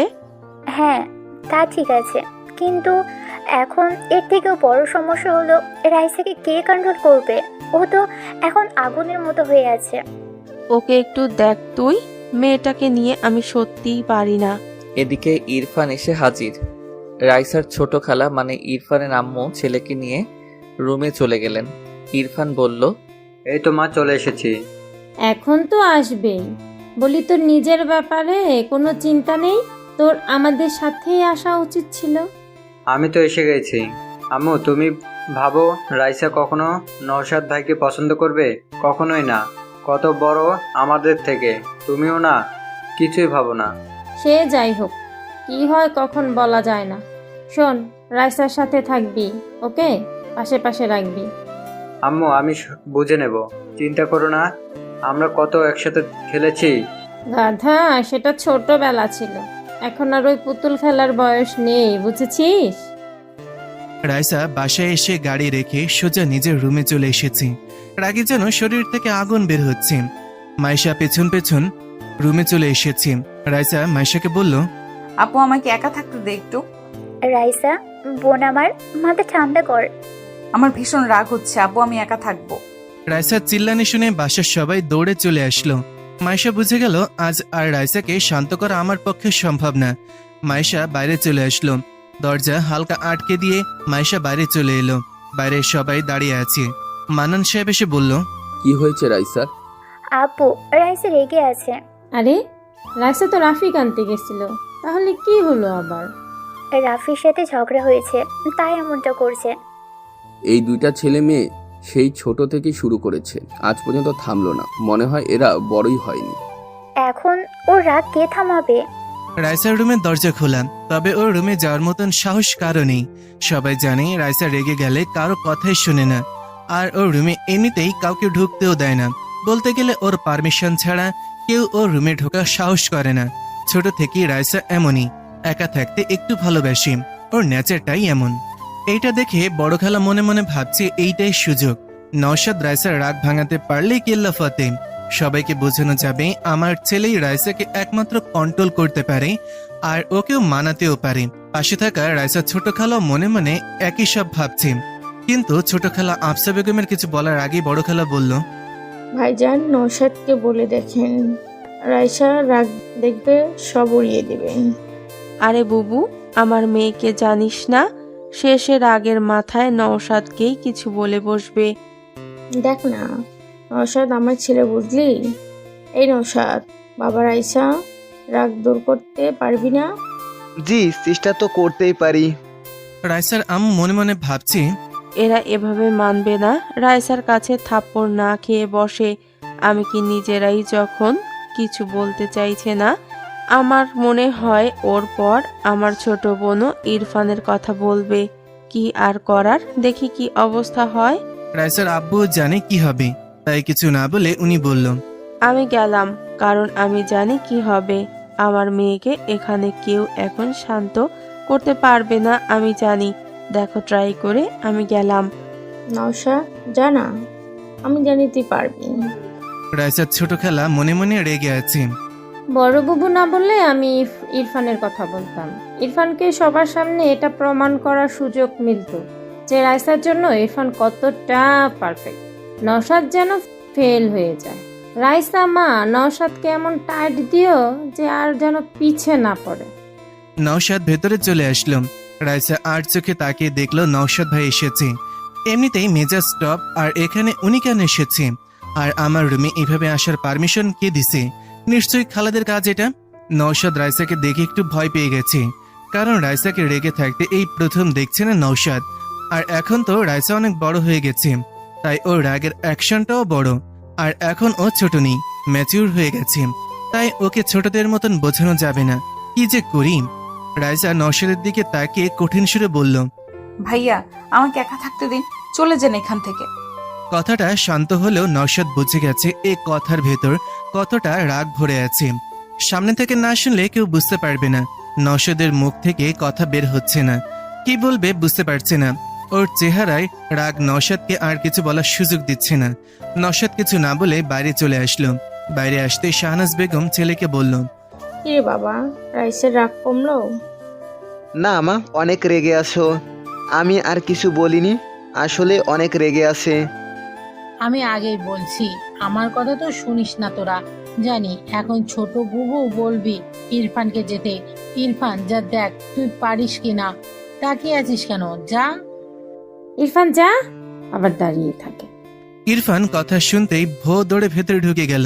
হ্যাঁ তা ঠিক আছে, কিন্তু এখন এর থেকেও বড় সমস্যা হলো রাইসাকে কে কন্ট্রোল করবে? ও তো এখন আগুনের মতো হয়ে আছে। ওকে একটু দেখ তুই, মেয়েটাকে নিয়ে আমি সত্যিই পারি না। এদিকে ইরফান এসে হাজির। রাইসার ছোট খালা মানে ইরফানের আম্মু ছেলেকে নিয়ে রুমে চলে গেলেন। ইরফান বলল, এই তো মা, চলে এসেছি। এখন তো আসবেই। বলি, তোর নিজের ব্যাপারে কোনো চিন্তা নেই? তোর আমাদের সাথেই আসা উচিত ছিল। আমি তো এসে গেছি। আম্মু, তুমি ভাবো রাইসা কখনো নওশাদ ভাইকে পছন্দ করবে? কখনোই না। কত বড় আমাদের থেকে, তুমিও না, কিছুই ভাবো না। সে যাই হোক, কি হয় কখন বলা যায় না। শোন, রাইসার সাথে থাকবি, ওকে? পাশে পাশে রাখবি। আম্মু, আমি বুঝে নেব, চিন্তা করো না। আমরা কত একসাথে খেলেছি। গাধা, সেটা ছোটবেলা ছিল, এখন আর ওই পুতুল খেলার বয়স নেই, বুঝেছিস? রাইসা বাসায় এসে গাড়ি রেখে সোজা নিজের রুমে চলে এসেছে। রাগে যেন শরীর থেকে আগুন বের হচ্ছে। মাইশা পেছন পেছন রুমে চলে এসেছে। রাইসা মাইশাকে বলল, আপু আমাকে একা থাকতে দে একটু। রাইসা বোন আমার, মাথা ঠান্ডা কর। আমার ভীষণ রাগ হচ্ছে আপু, আমি একা থাকবো। রাইসার চিল্লানি শুনে বাসার সবাই দৌড়ে চলে আসলো। মাইশা বুঝে গেল আজ আর রাইসাকে শান্ত করা আমার পক্ষে সম্ভব না। মাইশা বাইরে চলে আসলো। দরজা হালকা আটকে দিয়ে মাইশা বাইরে চলে এলো। বাইরে সবাই দাঁড়িয়ে আছে। মানান সাহেব এসে বলল, কি হয়েছে রাইসার? আপু রাইসা রেগে আছে। আরে, রাইসা তো রাফিক আনতে গেছিল, তাহলে কি হলো আবার? রাফির সাথে ঝগড়া হয়েছে, তাই এমনটা করছে। এই দুইটা ছেলে মেয়ে সেই ছোট থেকে শুরু করেছে, আজ পর্যন্ত থামলো না। মনে হয় এরা বড়ই হয়নি। এখন ওর রাগ কে থামাবে? রাইসার রুমের দরজা খোলা, তবে ওর রুমে যাওয়ার মতন সাহস কারো নেই। সবাই জানে রাইসা রেগে গেলে কারো কথাই শুনে না, আর ওর রুমে এমনিতেই কাউকে ঢুকতেও দেয় না। বলতে গেলে ওর পারমিশন ছাড়া কেউ ওর রুমে ঢোকার সাহস করে না। ছোট থেকেই রাইসা এমনই, একা থাকতে একটু ভালোবাসি, ওর নেচারটাই এমন। এইটা দেখে বড় খালা মনে মনে ভাবছে এইটাই সুযোগ। নওশাদ রাইসার রাগ ভাঙাতে পারলেই কেল্লা ফতে। সবাইকে বোঝানো যাবে আমার ছেলেই রাইসাকে একমাত্র কন্ট্রোল করতে পারে, আর ওকেও মানাতেও পারে। পাশে থাকা রাইসার ছোট খালা মনে মনে একই সব ভাবছে। কিন্তু ছোট খালা আফসা বেগমের কিছু বলার আগেই বড় খালা বলল, ভাইজান নওশাদকে বলে দেখেন, রাইসা রাগ দেখবে সব উড়িয়ে দেবেন। আরে বুবু, আমার মেয়েকে জানিস না? শেষে রাগের মাথায় নওশাদকেই কিছু বলে বসবে। দেখ না, নওশাদ আমার ছেলে, বুঝলি? এই নওশাদ, বাবা রাইসা রাগ দূর করতে পারবি না? জি, চেষ্টা তো করতেই পারি। রাইসার আম্মু মনে মনে ভাবছে, এরা এভাবে মানবে না। রাইসার কাছে থাপ্পড় না খেয়ে বসে। আমি কি নিজেরাই যখন কিছু বলতে চাইছে না, আমার মনে হয় ওর পর আমার ছোট বোনও ইরফানের কথা বলবে। কি আর করার, দেখি কি অবস্থা হয়। রাইসার আব্বু জানে কি হবে, তাই কিছু না বলে উনি বলল, আমি গেলাম, কারণ আমি জানি কি হবে। আমার মেয়েকে এখানে কেউ এখন শান্ত করতে পারবে না, আমি জানি। দেখো ট্রাই করে, আমি গেলাম। নওশাদ জানা, আমি জানি তুই পারবি। রাইসার ছোট খালা মনে মনে রেগে আছে। বড় বুবু না বললে আমি ইরফানের কথা বলতাম। ইরফানকে সবার সামনে এটা প্রমাণ করার সুযোগ মিলত যে রাইসার জন্য ইরফান কতটা পারফেক্ট। নওশাদ যেন ফেল হয়ে যায়। রাইসা মা, নওশাদকে এমন টাইট দিও যে আর যেন পিছে না পড়ে। নওশাদ ভেতরে চলে আসলো। রাইসা আর চোখে তাকিয়ে দেখলো নওশাদ ভাই এসেছে। এমনিতেই মেজাজ স্টপ, আর এখানে উনি কেন এসেছে? আর আমার রুমে এভাবে আসার পারমিশন কে দিছে? নিশ্চয়ই খালাদের কাজ এটা। নওশাদ রাইসাকে দেখে একটু ভয় পেয়ে গেছে, কারণ রাইসাকে রেগে থাকতে এই প্রথম দেখছে না নওশাদ। আর এখন তো রাইসা অনেক বড় হয়ে গেছে, তাই ওর রাগের অ্যাকশনটাও বড়। আর এখন ও ছোট নেই, ম্যাচিউর হয়ে গেছে, তাই ওকে ছোটদের মতন বোঝানো যাবে না। কি যে করি? রাইসা নওশাদের দিকে তাকিয়ে কঠিন সুরে বলল, ভাইয়া আমাকে একা থাকতে দিন, চলে যান এখান থেকে। কথাটা শান্ত হলেও নওশাদ বুঝে গেছে এই কথার ভেতর কতটা রাগ ভরে আছে। সামনে থেকে না শুনলে কেউ বুঝতে পারবে না। নওশাদের মুখ থেকে কথা বের হচ্ছে না, কি বলবে বুঝতে পারছে না। ওর চেহারায় রাগ নওশাদকে আর কিছু বলার সুযোগ দিচ্ছে না। নওশাদ কিছু না বলে বাইরে চলে আসলো। বাইরে আসতে শাহনাজ বেগম ছেলেকে বলল, কিরে বাবা, রাইসের রাগ কমলো? না মা, অনেক রেগে আছো। আমি আর কিছু বলিনি, আসলে অনেক রেগে আছে। আমি আগেই বলছি, আমার কথা তো শুনিস না তোরা। জানি এখন ছোট বুবু বলবি ইরফানকে যেতে। ইরফান যা, দেখ তুই পারিস কিনা। তাকিয়ে আছিস কেন? যা। ইরফান যা, আবার দাঁড়িয়ে থাকে। ইরফান কথা শুনতেই ভো দৌড়ে ভেতরে ঢুকে গেল।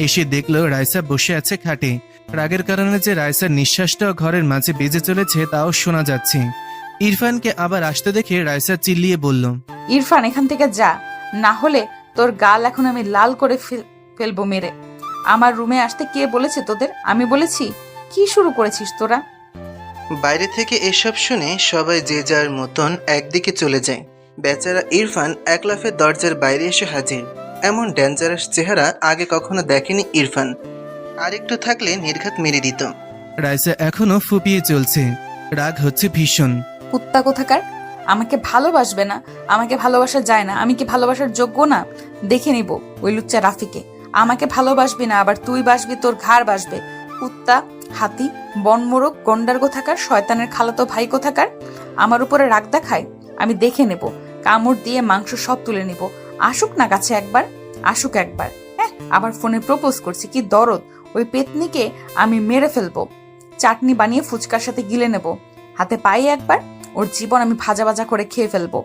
এসে দেখলো রাইসা বসে আছে খাটে। রাগের কারণে যে রাইসার নিঃশ্বাসটাও ঘরের মাঝে বেজে চলেছে তাও শোনা যাচ্ছে। ইরফানকে আবার আসতে দেখে রাইসা চিল্লিয়ে বলল, ইরফান এখান থেকে যা, না হলে তোর গাল এখন আমি লাল করে ফেলবো মেরে। আমার রুমে আসতে কে বলেছে তোদের? আমি বলেছি? কি শুরু করেছিস তোরা? বাইরে থেকে এসব শুনে সবাই যে যার মতন একদিকে চলে যায়। বেচারা ইরফান এক লাফে দরজার বাইরে এসে হাজির। এমন ডেঞ্জারাস চেহারা আগে কখনো দেখেনি ইরফান। আর একটু থাকলে নির্ঘাত মেরে দিত। রাইসা এখনো ফুপিয়ে চলছে, রাগ হচ্ছে ভীষণ। কুত্তা কোথাকার! আমাকে ভালোবাসবে না, আমাকে ভালোবাসা যায় না, আমি কি ভালোবাসার যোগ্য না? দেখে নিব ওই লুচ্চা রাফিকে। আমাকে ভালোবাসবি না, আবার তুই বাসবি, তোর ঘাড় বাসবে। কুত্তা, হাতি, বনমোরগ, গন্ডার কোথাকার, শয়তানের খালাতো ভাই কোথাকার! আমার উপরে রাগ দেখায়, আমি দেখে নেব, কামড় দিয়ে মাংস সব তুলে নিব। আসুক না কাছে একবার, আসুক একবার। হ্যাঁ, আবার ফোনে প্রপোজ করছি, কি দরদ! ওই পেতনিকে আমি মেরে ফেলবো, চাটনি বানিয়ে ফুচকার সাথে গিলে নেব। হাতে পাই একবার, ওর জীবন আমি ভাজা ভাজা করে খেয়ে ফেলবো।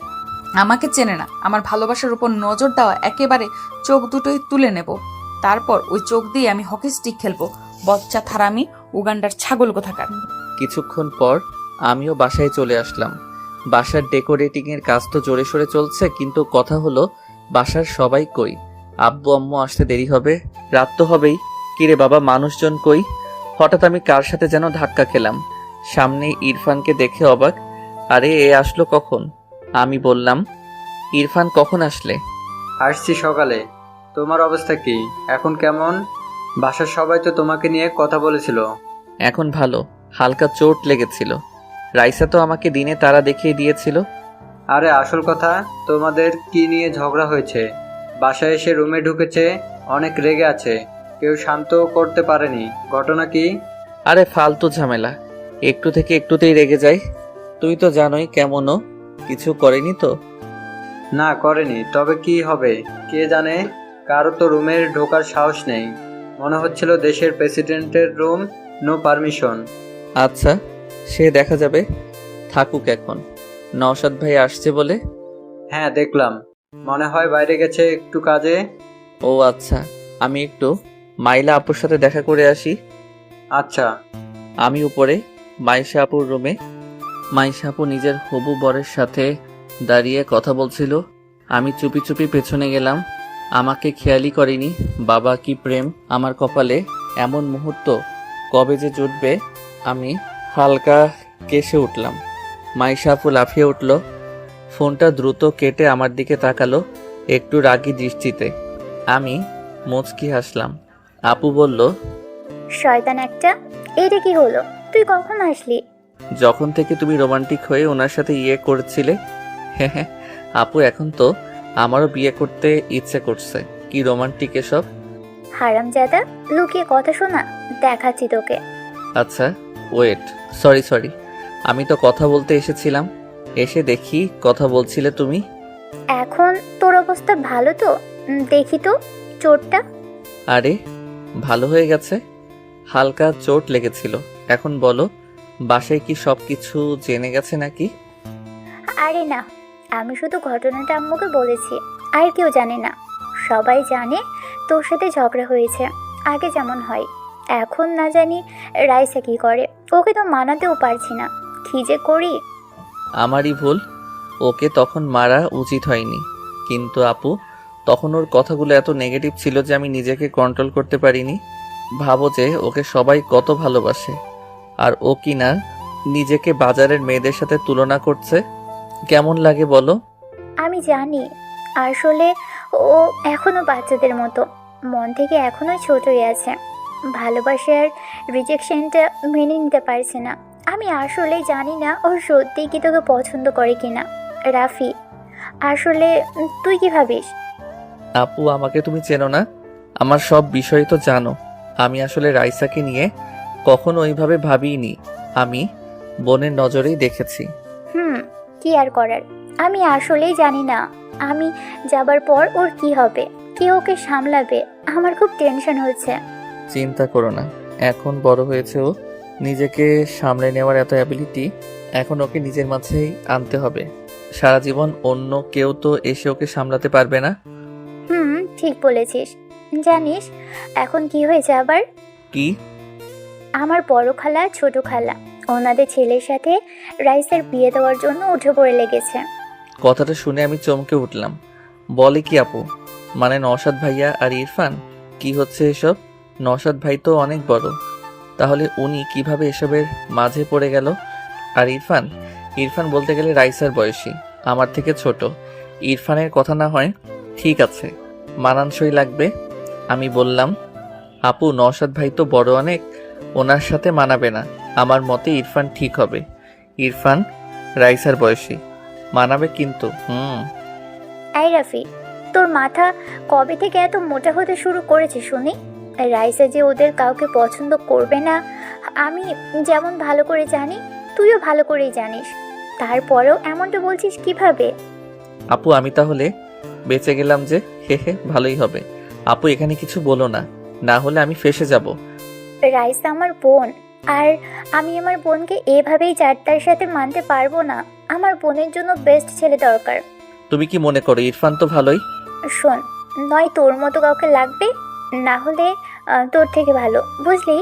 আমাকে চেনে না, আমার ভালোবাসার উপর নজর দেওয়া একেবারে চোখ দুটোই তুলে নেব। তারপর ওই চোখ দিয়ে আমি হকি স্টিক খেলবো। বচ্চা থারামি, উগান্ডার ছাগল কোথাকার! কিছুক্ষণ পর আমিও বাসায় চলে আসলাম। বাসার ডেকোরেটিং এর কাজ তো জোরে সোরে চলছে, কিন্তু কথা হলো বাসার সবাই কই? আব্বু আম্মু আসতে দেরি হবে, রাত তো হবেই। কিরে বাবা, মানুষজন কই? হঠাৎ আমি কার সাথে যেন ধাক্কা খেলাম। সামনে ইরফানকে দেখে অবাক, আরে এ আসলো কখন? আমি বললাম, ইরফান কখন আসলে? আসছি সকালে। তোমার অবস্থা কি এখন? কেমন? বাসার সবাই তো তোমাকে নিয়ে কথা বলেছিল। এখন ভালো, হালকা চোট লেগেছিল। রাইসা তো আমাকে দিনে তারা দেখিয়ে দিয়েছিল। আরে আসল কথা, তোমাদের কি নিয়ে ঝগড়া হয়েছে? বাসায় এসে রুমে ঢুকেছে, অনেক রেগে আছে, কেউ শান্ত করতে পারেনি। ঘটনা কি? আরে ফালতু ঝামেলা, একটু থেকে একটুতেই রেগে যাই। তুই তো জানোই কেমনও, কিছু করেনি তো? না করেনি, তবে কি হবে কে জানে। কারো তো রুমে ঢোকার সাহস নেই। মনে হচ্ছিল দেশের প্রেসিডেন্টের রুম, নো পারমিশন। আচ্ছা, সে দেখা যাবে, থাকুক এখন। নওশাদ ভাই আসছে বলে? হ্যাঁ দেখলাম, মনে হয় বাইরে গেছে একটু কাজে। ও আচ্ছা, আমি একটু মাইলা আপুর সাথে দেখা করে আসি। আচ্ছা। আমি উপরে মাইশা আপুর রুমে। মাইশা আপু নিজের হবু বরের সাথে দাঁড়িয়ে কথা বলছিল। আমি চুপি চুপি পেছনে গেলাম। আমাকে খেয়ালই করেনি। বাবা কি প্রেম আমার কপালে! এমন মুহূর্ত কবে যে জুটবে। আমি হালকা কেসে উঠলাম। মাইশা আপু লাফিয়ে উঠল, ফোনটা দ্রুত কেটে আমার দিকে তাকালো একটু রাগী দৃষ্টিতে। আমি মুচকি হাসলাম। আপু বলল, শয়তান একটা, এটা কি হলো? তুই কখন আসলি? যখন থেকে তুমি রোমান্টিক হয়ে ওনার সাথে ইয়ে করছিলে। হ্যাঁ হ্যাঁ আপু, এখন তো আমারও বিয়ে করতে ইচ্ছে করছে। কি রোমান্টিক এসব! হারামজাদা, লুকিয়ে কথা শোনা, দেখাচ্ছি তোকে। আচ্ছা ওয়েট, সরি, আমি তো কথা বলতে এসেছিলাম। এসে দেখি কথা বলছিলে তুমি। এখন তোর অবস্থা ভালো তো? দেখি তো চোটটা। আরে ভালো হয়ে গেছে, হালকা চোট লেগেছিল। এখন বলো, বাসায় কি সব কিছু জেনে গেছে নাকি? আরে না, আমি শুধু ঘটনাটা আম্মুকে বলেছি, আর কেউ জানে না। সবাই জানে তোর সাথে ঝগড়া হয়েছে, আগে যেমন হয়। এখন না জানি রাইসা কি করে, ওকে তো মানাতেও পারছি না। কি যে করি! আমারই ভুল, ও ওকে তখন মারা উচিত হয়নি, কিন্তু আপু তখন ওর কথাগুলো এত নেগেটিভ ছিল যে আমি নিজেকে কন্ট্রোল করতে পারিনি। ভাবো যে ওকে সবাই কত ভালোবাসে, আর ও কি না নিজেকে বাজারের মেয়েদের সাথে তুলনা করছে। কেমন লাগে বলো? আমি জানি আসলে ও এখনো বাচ্চাদের মতো, মন থেকে এখনো ছোটই আছে, ভালোবাসার রিজেকশনটা মেনে নিতে পারছে না। আমি আসলে জানি না ও সত্যিই কি তোকে পছন্দ করে কিনা। রাফি, আসলে তুই কি ভাবিস? আপু আমাকে তুমি চেনো না, আমার সব বিষয় তো জানো। আমি আসলে রাইসাকে নিয়ে কখনো ওইভাবে ভাবিনি, আমি বোনের নজরেই দেখেছি। কি আর করার, আমি আসলেই জানি না আমি যাবার পর ওর কি হবে, কে ওকে সামলাবে। আমার খুব টেনশন হচ্ছে। চিন্তা করো না, এখন বড় হয়েছে ও, নিজেকে সামলে নেওয়ার এত অ্যাবিলিটি এখন ওকে নিজের মাঝেই আনতে হবে। সারা জীবন অন্য কেউ তো এসে ওকে সামলাতে পারবে না। ঠিক বলেছিস। জানিস এখন কি হয়েছে আবার? কি? আমার বড় খালা ছোট খালা ওনাদের ছেলের সাথে রাইসের বিয়ে দেওয়ার জন্য উঠে পড়ে লেগেছে। কথাটা শুনে আমি চমকে উঠলাম। বলে কি আপু? মানে নওশাদ ভাইয়া আর ইরফান? কি হচ্ছে এসব? নওশাদ ভাই তো অনেক বড়, তাহলে উনি কিভাবে এসবের মাঝে পড়ে গেল? আর ইরফান? ইরফান বলতে গেলে রাইসার বয়সী, আমার থেকে ছোট। ইরফানের কথা না হয় ঠিক আছে, মানানসই লাগবে। আমি বললাম, আপু নওশাদ ভাই তো বড় অনেক, ওনার সাথে মানাবে না। আমার মতে ইরফান ঠিক হবে। ইরফান রাইসার বয়সী, মানাবে কিন্তু। এই রাফি, তোর মাথা কবে থেকে এত মোটা হতে শুরু করেছে শুনি? রাইসা যে ওদের কাউকে পছন্দ করবে না আমি যেমন ভালো করে জানি, তুইও ভালো করেই জানিস, তারপরেও এমনটা বলছিস কিভাবে? আপু আমি তাহলে বেঁচে গেলাম যে, হে হে, ভালোই হবে। আপু এখানে কিছু বলো না, না হলে আমি ফেসে যাব। রাইসা আমার বোন, আর আমি আমার বোনকে এভাবেই চারটার সাথে মানতে পারবো না। আমার বোনের জন্য বেস্ট ছেলে দরকার। তুমি কি মনে করো ইরফান তো ভালোই? শোন, নয় তোর মতো কাউকে লাগবে, না হলে তোর থেকে ভালো, বুঝলি?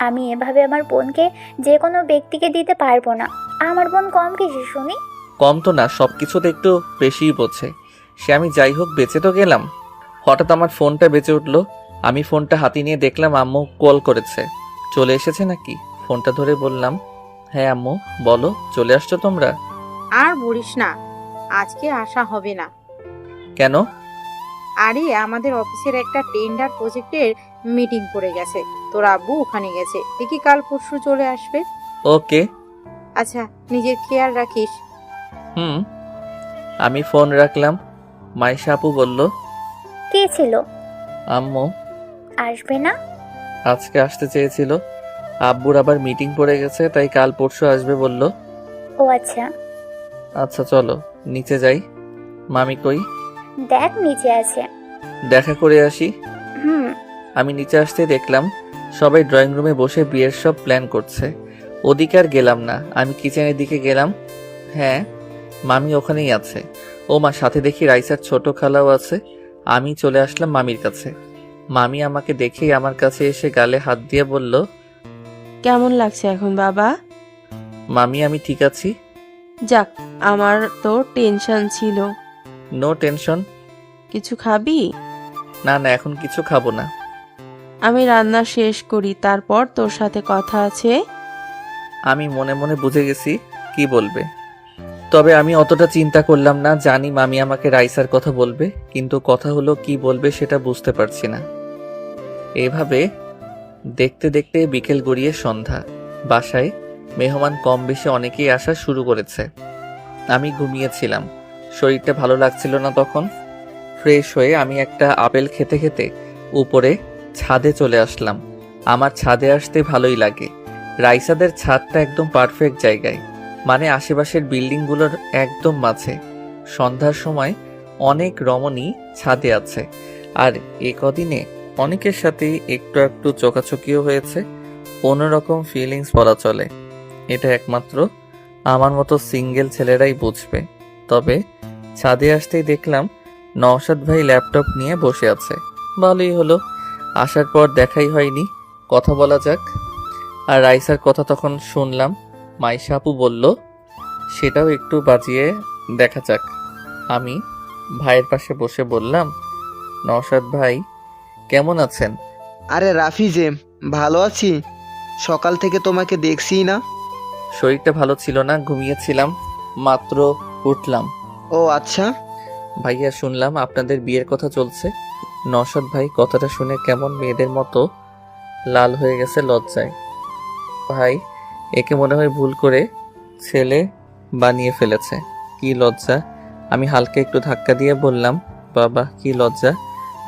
আমি এভাবে আমার বোনকে যে কোনো ব্যক্তিকে দিতে পারবো না। আমার বোন কম কিছু শুনি? কম তো না, সব কিছুতে একটু বেশিই বোঝে। সে আমি যাই হোক বেঁচে তো গেলাম। হঠাৎ আমার ফোনটা বেজে উঠলো, আমি ফোনটা হাতে নিয়ে দেখলাম আম্মু কল করেছে। চলে এসেছে নাকি? ফোনটা ধরে বললাম, হ্যাঁ আম্মু বলো, চলে আসছো তোমরা? আর বলিস না, আজকে আসা হবে না। কেন? আরে আমাদের অফিসের একটা টেন্ডার প্রজেক্টের মিটিং পড়ে গেছে, তোর আব্বু ওখানে গেছে, দেখি কাল পরশু চলে আসবে। ওকে। আচ্ছা, নিজের খেয়াল রাখিস। আমি ফোন রাখলাম। মাইশা আপু বলল, কে ছিল? আম্মু। আসবে না? আজকে আসতে চেয়েছিল, আব্বুর আবার মিটিং পড়ে গেছে, তাই কাল পরশু আসবে বলল। ও আচ্ছা। আচ্ছা চলো নিচে যাই। মামি কই? দেখ নিচে আছে। দেখা করে আসি। হুম। আমি নিচে আসতে দেখলাম সবাই ড্রয়িং রুমে বসে বিয়ের সব প্ল্যান করছে। ওদিকে আর গেলাম না, আমি কিচেনের দিকে গেলাম। হ্যাঁ, মামি ওখানেই আছে। ও মা, সাথে দেখি রাইসার ছোট খালাও আছে। আমি চলে আসলাম মামির কাছে। মামি আমাকে দেখেই আমার কাছে এসে গালে হাত দিয়ে বলল, কেমন লাগছে এখন বাবা? মামি আমি ঠিক আছি। যাক, আমার তো টেনশন ছিল। No tension. কিছু খাবি? না না, এখন কিছু খাবো না। আমি রান্না শেষ করি, তারপর তোর সাথে কথা আছে। আমি মনে মনে বুঝে গেছি কি বলবে, তবে আমি অতটা চিন্তা করলাম না। জানি মামি আমাকে রাইসার কথা বলবে, কিন্তু কথা হলো কি বলবে সেটা বুঝতে পারছি না। এভাবে দেখতে দেখতে বিকেল গড়িয়ে সন্ধ্যা। বাসায় মেহমান কম বেশি অনেকেই আসা শুরু করেছে। আমি ঘুমিয়েছিলাম, শরীরটা ভালো লাগছিল না তখন। ফ্রেশ হয়ে আমি একটা আপেল খেতে খেতে উপরে ছাদে চলে আসলাম। আমার ছাদে আসতে ভালোই লাগে। রাইসাদের ছাদটা একদম পারফেক্ট জায়গায়, মানে আশেপাশের বিল্ডিংগুলোর একদম মাঝে। সন্ধ্যার সময় অনেক রমণী ছাদে আছে, আর এ কদিনে অনেকের সাথেই একটু একটু চোখাচোখিও হয়েছে। অন্যরকম ফিলিংস বলা চলে। এটা একমাত্র আমার মতো সিঙ্গেল ছেলেরাই বুঝবে। তবে ছাদে আসতেই দেখলাম নওশাদ ভাই ল্যাপটপ নিয়ে বসে আছে। ভালোই হলো, আসার পর দেখাই হয়নি, কথা বলা যাক। আর রাইসার কথা তখন শুনলাম। মাইশা আপু বলল, সেটাও একটু বাজিয়ে দেখা যাক। আমি ভাইয়ের পাশে বসে বললাম, নওশাদ ভাই কেমন আছেন? আরে রাফি যে, ভালো আছি। সকাল থেকে তোমাকে দেখছি না। শরীরটা ভালো ছিল না, ঘুমিয়েছিলাম, মাত্র উঠলাম। ও আচ্ছা। ভাইয়া শুনলাম আপনাদের বিয়ের কথা চলছে। নওশাদ ভাই কথাটা শুনে কেমন মেয়েদের মতো লাল হয়ে গেছে লজ্জায়। ভাই একে মনে হয় ভুল করে ছেলে বানিয়ে ফেলেছে। কি লজ্জা। আমি হালকা একটু ধাক্কা দিয়ে বললাম, বাবা কি লজ্জা।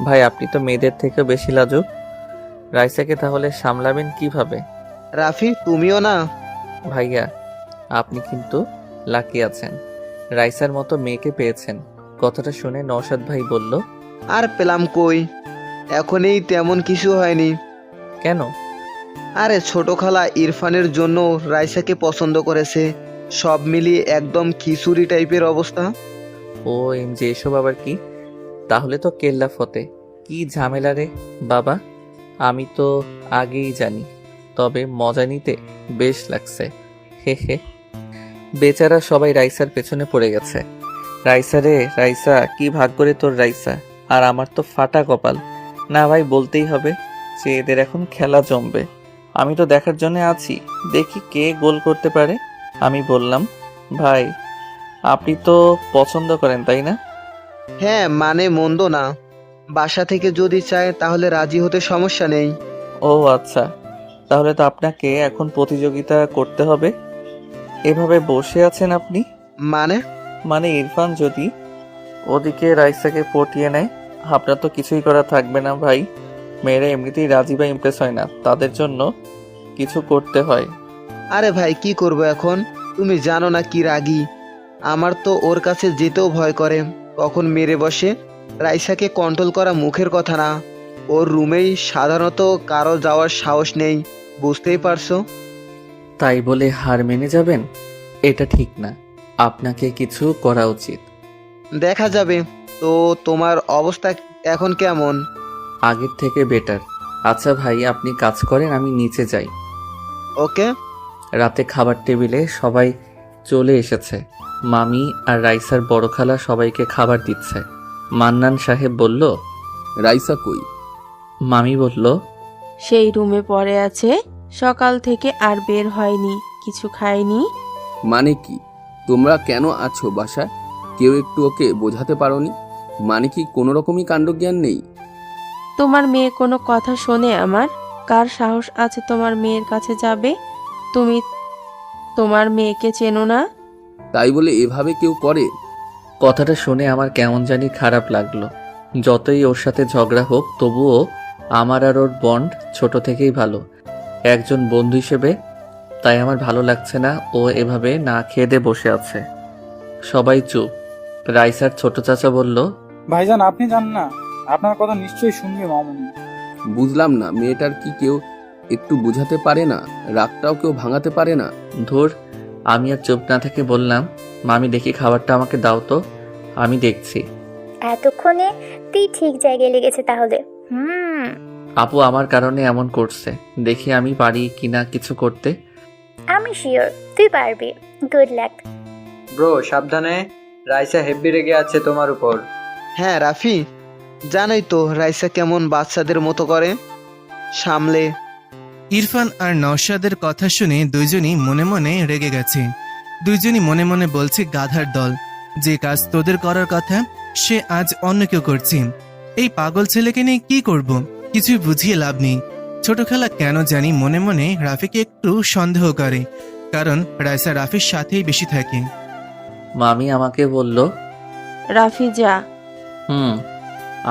ভাই আপনি তো মেয়েদের থেকে বেশি লাজুক। রাইসাকে তাহলে সামলাবেন কিভাবে? রাফি তুমিও না। ভাইয়া আপনি কিন্তু লাকি আছেন, রাইসার মতো মেয়েকে পেয়েছেন। কথাটা শুনে নওশাদ ভাই বলল, আর পেলাম কই, এখনই তেমন কিছু হয়নি। কেন? আরে ছোট খালা ইরফানের জন্য রাইসাকে পছন্দ করেছে। সব মিলিয়ে একদম খিচুড়ি টাইপের অবস্থা। ও এম যে এসব আবার কি? তাহলে তো কেল্লা ফতে। কি ঝামেলা রে বাবা। আমি তো আগেই জানি, তবে মজা নিতে বেশ লাগছে। হে হে। বেচারা সবাই রাইসার পেছনে পড়ে গেছে। রাইসা রে রাইসা, কি ভাগ করে তোর রাইসা। আর আমার তো ফাটা কপাল। না ভাই বলতেই হবে যে এদের এখন খেলা জমবে। আমি তো দেখার জন্য আছি, দেখি কে গোল করতে পারে। আমি বললাম, ভাই আপনি তো পছন্দ করেন তাই না? হ্যাঁ মানে মন্দ না। বাসা থেকে যদি চায় তাহলে রাজি হতে সমস্যা নেই। ও আচ্ছা, তাহলে তো আপনাকে এখন প্রতিযোগিতা করতে হবে। এভাবে বসে আছেন আপনি? মানে ইরফান যদি ওদিকে রাইসাকে পটিয়ে নেয়, আপনার তো কিছুই করা থাকবে না ভাই। মেয়েরা এমনিতেই রাজি বা ইমপ্রেস হয় না, তাদের জন্য কিছু করতে হয়। আরে ভাই কি করব এখন, তুমি জানো না কি রাগী। আমার তো ওর কাছে যেতেও ভয় করে, কখন মেরে বসে। রাইসাকে কন্ট্রোল করা মুখের কথা না। ওর রুমেই সাধারণত কারো যাওয়ার সাহস নেই, বুঝতেই পারছো। তাই বলে হার মেনে যাবেন? এটা ঠিক না, আপনাকে কিছু করা উচিত। দেখা যাবে। তো তোমার অবস্থা এখন কেমন? আগের থেকে বেটার। আচ্ছা ভাই আপনি কাজ করেন, আমি নিচে যাই। ওকে। রাতে খাবার টেবিলে সবাই চলে এসেছে। মামি আর রাইসার বড় খালা সবাইকে খাবার দিচ্ছে। মান্নান সাহেব বলল, রাইসা কই? মামি বলল, সেই রুমে পড়ে আছে, সকাল থেকে আর বের হয়নি, কিছু খায়নি। মানে কি? তোমরা কেন আছো বাসায়? কেউ একটু ওকে বোঝাতে পারোনি? মানে কি কোনো রকমই কাণ্ডজ্ঞান নেই? তোমার মেয়ে কোনো কথা শোনে আমার? কার সাহস আছে তোমার মেয়ের কাছে যাবে? তুমি তোমার মেয়েকে চেনো না? তাই বলে এভাবে কেউ করে? কথাটা শুনে আমার কেমন জানি খারাপ লাগলো। যতই ওর সাথে ঝগড়া হোক, তবুও আমার আর ওর বন্ড ছোট থেকেই ভালো, একজন বন্ধু হিসেবে। তাই আমার ভালো লাগছে না ও এভাবে না খেয়ে দিয়ে বসে আছে। সবাই চুপ। রাইসার ছোট চাচা বলল, ভাইজান আপনি জান না, আপনার কথা নিশ্চয়ই শুনবে মামুনি। বুঝলাম না, মেয়েটার কি কেউ একটু বুঝাতে পারে না? রাগটাও কেউ ভাঙাতে পারে না? ধুর। আমি আর চুপ না থেকে বললাম, মামি দেখি খাবারটা আমাকে দাও তো, আমি দেখছি। এতক্ষণে তুই ঠিক জায়গায় লেগেছে তাহলে। আপু আমার কারণে এমন করছে, দেখি আমি পারি কিনা কিছু করতে। আমি শিওর তুই পারবি। Good luck. ব্রো সাবধানে, রাইসা হেব্বি রেগে আছে তোমার উপর। হ্যাঁ রাফি, জানোই তো রাইসা কেমন বাচ্চাদের মতো করে, সামলে। ইরফান আর নওশাদের কথা শুনে দুইজনই মনে মনে রেগে গেছে। দুইজনই মনে মনে বলছে, গাধার দল, যে কাজ তোদের করার কথা সে আজ অন্য কেউ করছে। এই পাগল ছেলেকে নিয়ে কি করব, কিছুই বুঝিয়ে লাভ নেই। ছোট খালা কেন জানি মনে মনে রাফিকে একটু সন্দেহ করে, কারণ রাইসা রাফির সাথেই বেশি থাকে। মামি আমাকে বলল, রাফি যা।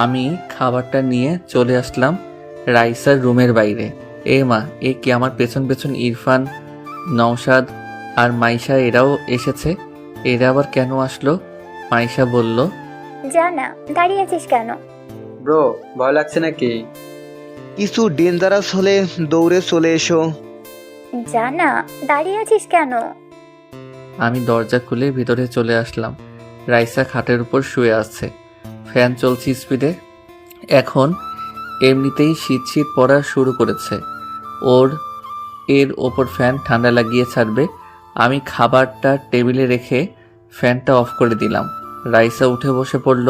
আমি খাবারটা নিয়ে চলে আসলাম রাইসার রুমের বাইরে। এ মা, এ কি আমার পেছন পেছন ইরফান, নওশাদ আর মাইশা এরাও এসেছে। এরা আবার কেন আসলো? মাইশা বলল, জানা দাঁড়িয়ে আছিস কেন? ব্রো ভয় লাগছে নাকি? কিছু ডেঞ্জারাস হলে দৌড়ে চলে এসো। জানা দাঁড়িয়ে আছিস কেন? আমি দরজা খুলে ভিতরে চলে আসলাম। রাইসা খাটের উপর শুয়ে আছে, ফ্যান চলছে স্পিডে। এখন এমনিতেই শীত শীত পড়া শুরু করেছে। এর ওপর ফ্যান ঠান্ডা লাগিয়ে ছাড়বে। আমি খাবারটা টেবিলে রেখে ফ্যানটা অফ করে দিলাম। রাইসা উঠে বসে পড়ল।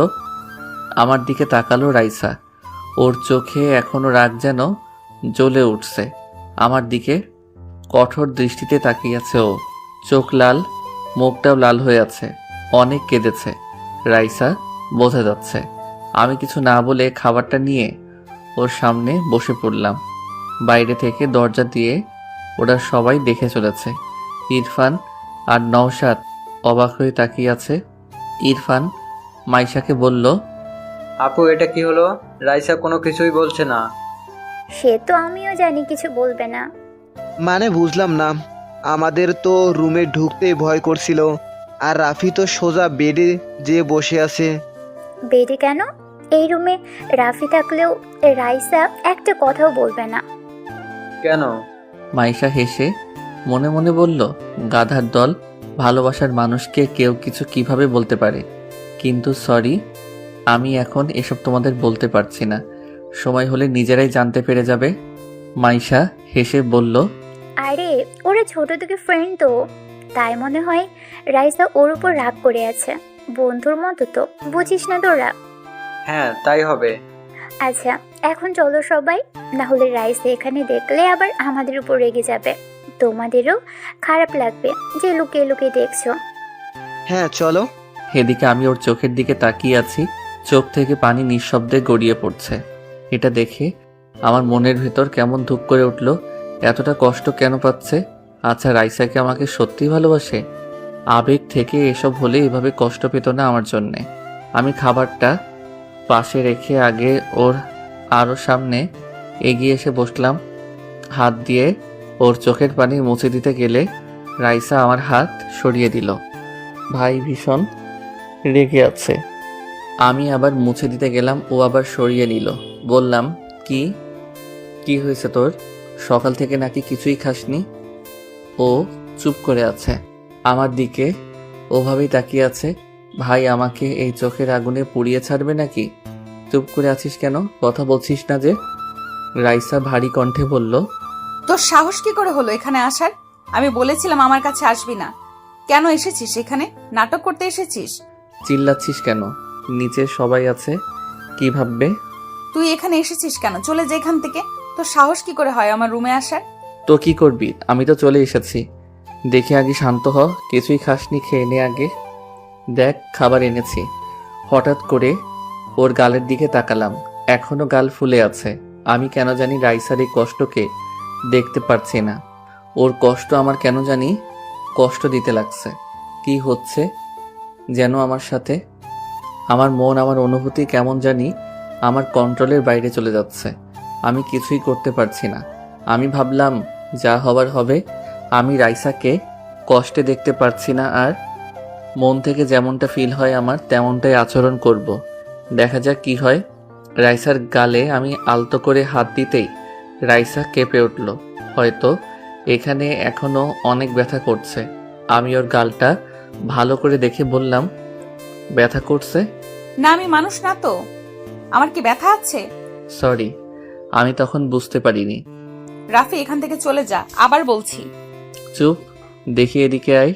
আমার দিকে তাকালো রাইসা। ওর চোখে এখনো রাগ যেন জ্বলে উঠছে। আমার দিকে কঠোর দৃষ্টিতে তাকিয়েছে ও। চোখ লাল, মুখটাও লাল হয়ে আছে। অনেক কেঁদেছে রাইসা, বোঝা যাচ্ছে। আমি কিছু না বলে খাবারটা নিয়ে ওর সামনে বসে পড়লাম। বাইরে থেকে দরজা দিয়ে ওরা সবাই দেখে চলেছে। ইরফান আর নওশাদ অবাক হয়ে তাকিয়ে আছে। ইরফান মাইশাকে বলল, আপু এটা কি হলো? রাইসা কোনো কিছুই বলছে না। সে তো আমিও জানি কিছু বলবে না। মানে বুঝলাম না, আমাদের তো রুমে ঢুকতেই ভয় করছিল, আর রাফি তো সোজা বেডে যেয়ে বসে আছে। বেডে কেন? এই রুমে রাফি থাকলেও রাইসা একটা কথাও বলবে না। কেন? মাইশা হেসে মনে মনে বলল, গাধার দল, ভালোবাসার মানুষকে কেউ কিছু কিভাবে বলতে পারে। কিন্তু সরি, আমি এখন এসব তোমাদের বলতে পারছি না। সময় হলে নিজেরাই জানতে পেরে যাবে। মাইশা হেসে বলল, আরে ওরা ছোট থেকে ফ্রেন্ড তো, তাই মনে হয় রাইসা ওর উপর রাগ করে আছে। বন্ধুর মতো তো, বুঝিস না তোরা? হ্যাঁ তাই হবে। আচ্ছা এখন চলো সবাই, না হলে রাইসা এখানে দেখলে আবার আমাদের উপর রেগে যাবে। তোমাদেরও খারাপ লাগবে যে লুকিয়ে লুকিয়ে দেখছো। হ্যাঁ চলো। এদিকে আমি ওর চোখের দিকে তাকিয়ে আছি। চোখ থেকে পানি নিঃশব্দে গড়িয়ে পড়ছে। এটা দেখে আমার মনের ভেতর কেমন ধুক করে উঠল। এতটা কষ্ট কেন পাচ্ছে? আচ্ছা, রাইসাকে আমাকে সত্যি ভালোবাসে? আবেগ থেকে এসব হলে এভাবে কষ্ট পেত না আমার জন্যে। আমি খাবারটা পাশে রেখে আগে ওর আরও সামনে এগিয়ে এসে বসলাম। হাত দিয়ে ওর চোখের পানি মুছে দিতে গেলে রাইসা আমার হাত সরিয়ে দিল। ভাই ভীষণ রেগে আছে। আমি আবার মুছে দিতে গেলাম, ও আবার সরিয়ে নিল। বললাম, কি হয়েছে তোর? সকাল থেকে নাকি কিছুই খাসনি? ও চুপ করে আছে, আমার দিকে ওভাবেই তাকিয়ে আছে। ভাই আমাকে এই চোখের আগুনে পুড়িয়ে ছাড়বে নাকি? চুপ করে আছিস কেন? কথা বলছিস না যে? রাইসা ভারী কণ্ঠে বলল, তোর সাহস কি করে হলো এখানে আসার? আমি বলেছিলাম আমার কাছে আসবি না। কেন এসেছিস এখানে? নাটক করতে এসেছিস? চিল্লাচ্ছিস কেন? নিচে সবাই আছে, কি ভাববে? তুই এখানে এসেছিস কেন? চলে যা এখান থেকে। তোর সাহস কি করে হয় আমার রুমে আসার? তো কি করবি? আমি তো চলে এসেছি। দেখে আগে শান্ত হ। কিছুই খাসনি, খেয়ে নে আগে। দেখ খাবার এনেছি। হঠাৎ করে ওর গালের দিকে তাকালাম, এখনো গাল ফুলে আছে। আমি কেন জানি রাইসার এই কষ্টকে দেখতে পারছি না। ওর কষ্ট আমার কেন জানি কষ্ট দিতে লাগছে। কি হচ্ছে যেন আমার সাথে? আমার মন, আমার অনুভূতি কেমন জানি আমার কন্ট্রোলের বাইরে চলে যাচ্ছে। আমি কিছুই করতে পারছি না। আমি ভাবলাম যা হবার হবে। আমি রাইসাকে কষ্টে দেখতে পারছি না, আর মন থেকে যেমনটা ফিল হয় আমার তেমনটাই আচরণ করব। দেখা যাক কি হয়। রাইসার গালে আমি আলতো করে হাত দিতেই রাইসা কেঁপে উঠল। হয়তো এখানে এখনো অনেক ব্যথা করছে। আমি ওর গালটা ভালো করে দেখে বললাম, ব্যথা করছে? না আমি মানুষ না তো, আমার কি ব্যথা আছে? সরি, আমি তখন বুঝতে পারিনি। রাফি এখান থেকে চলে যা, আবার বলছি। চুপ, দেখি এদিকে আয়।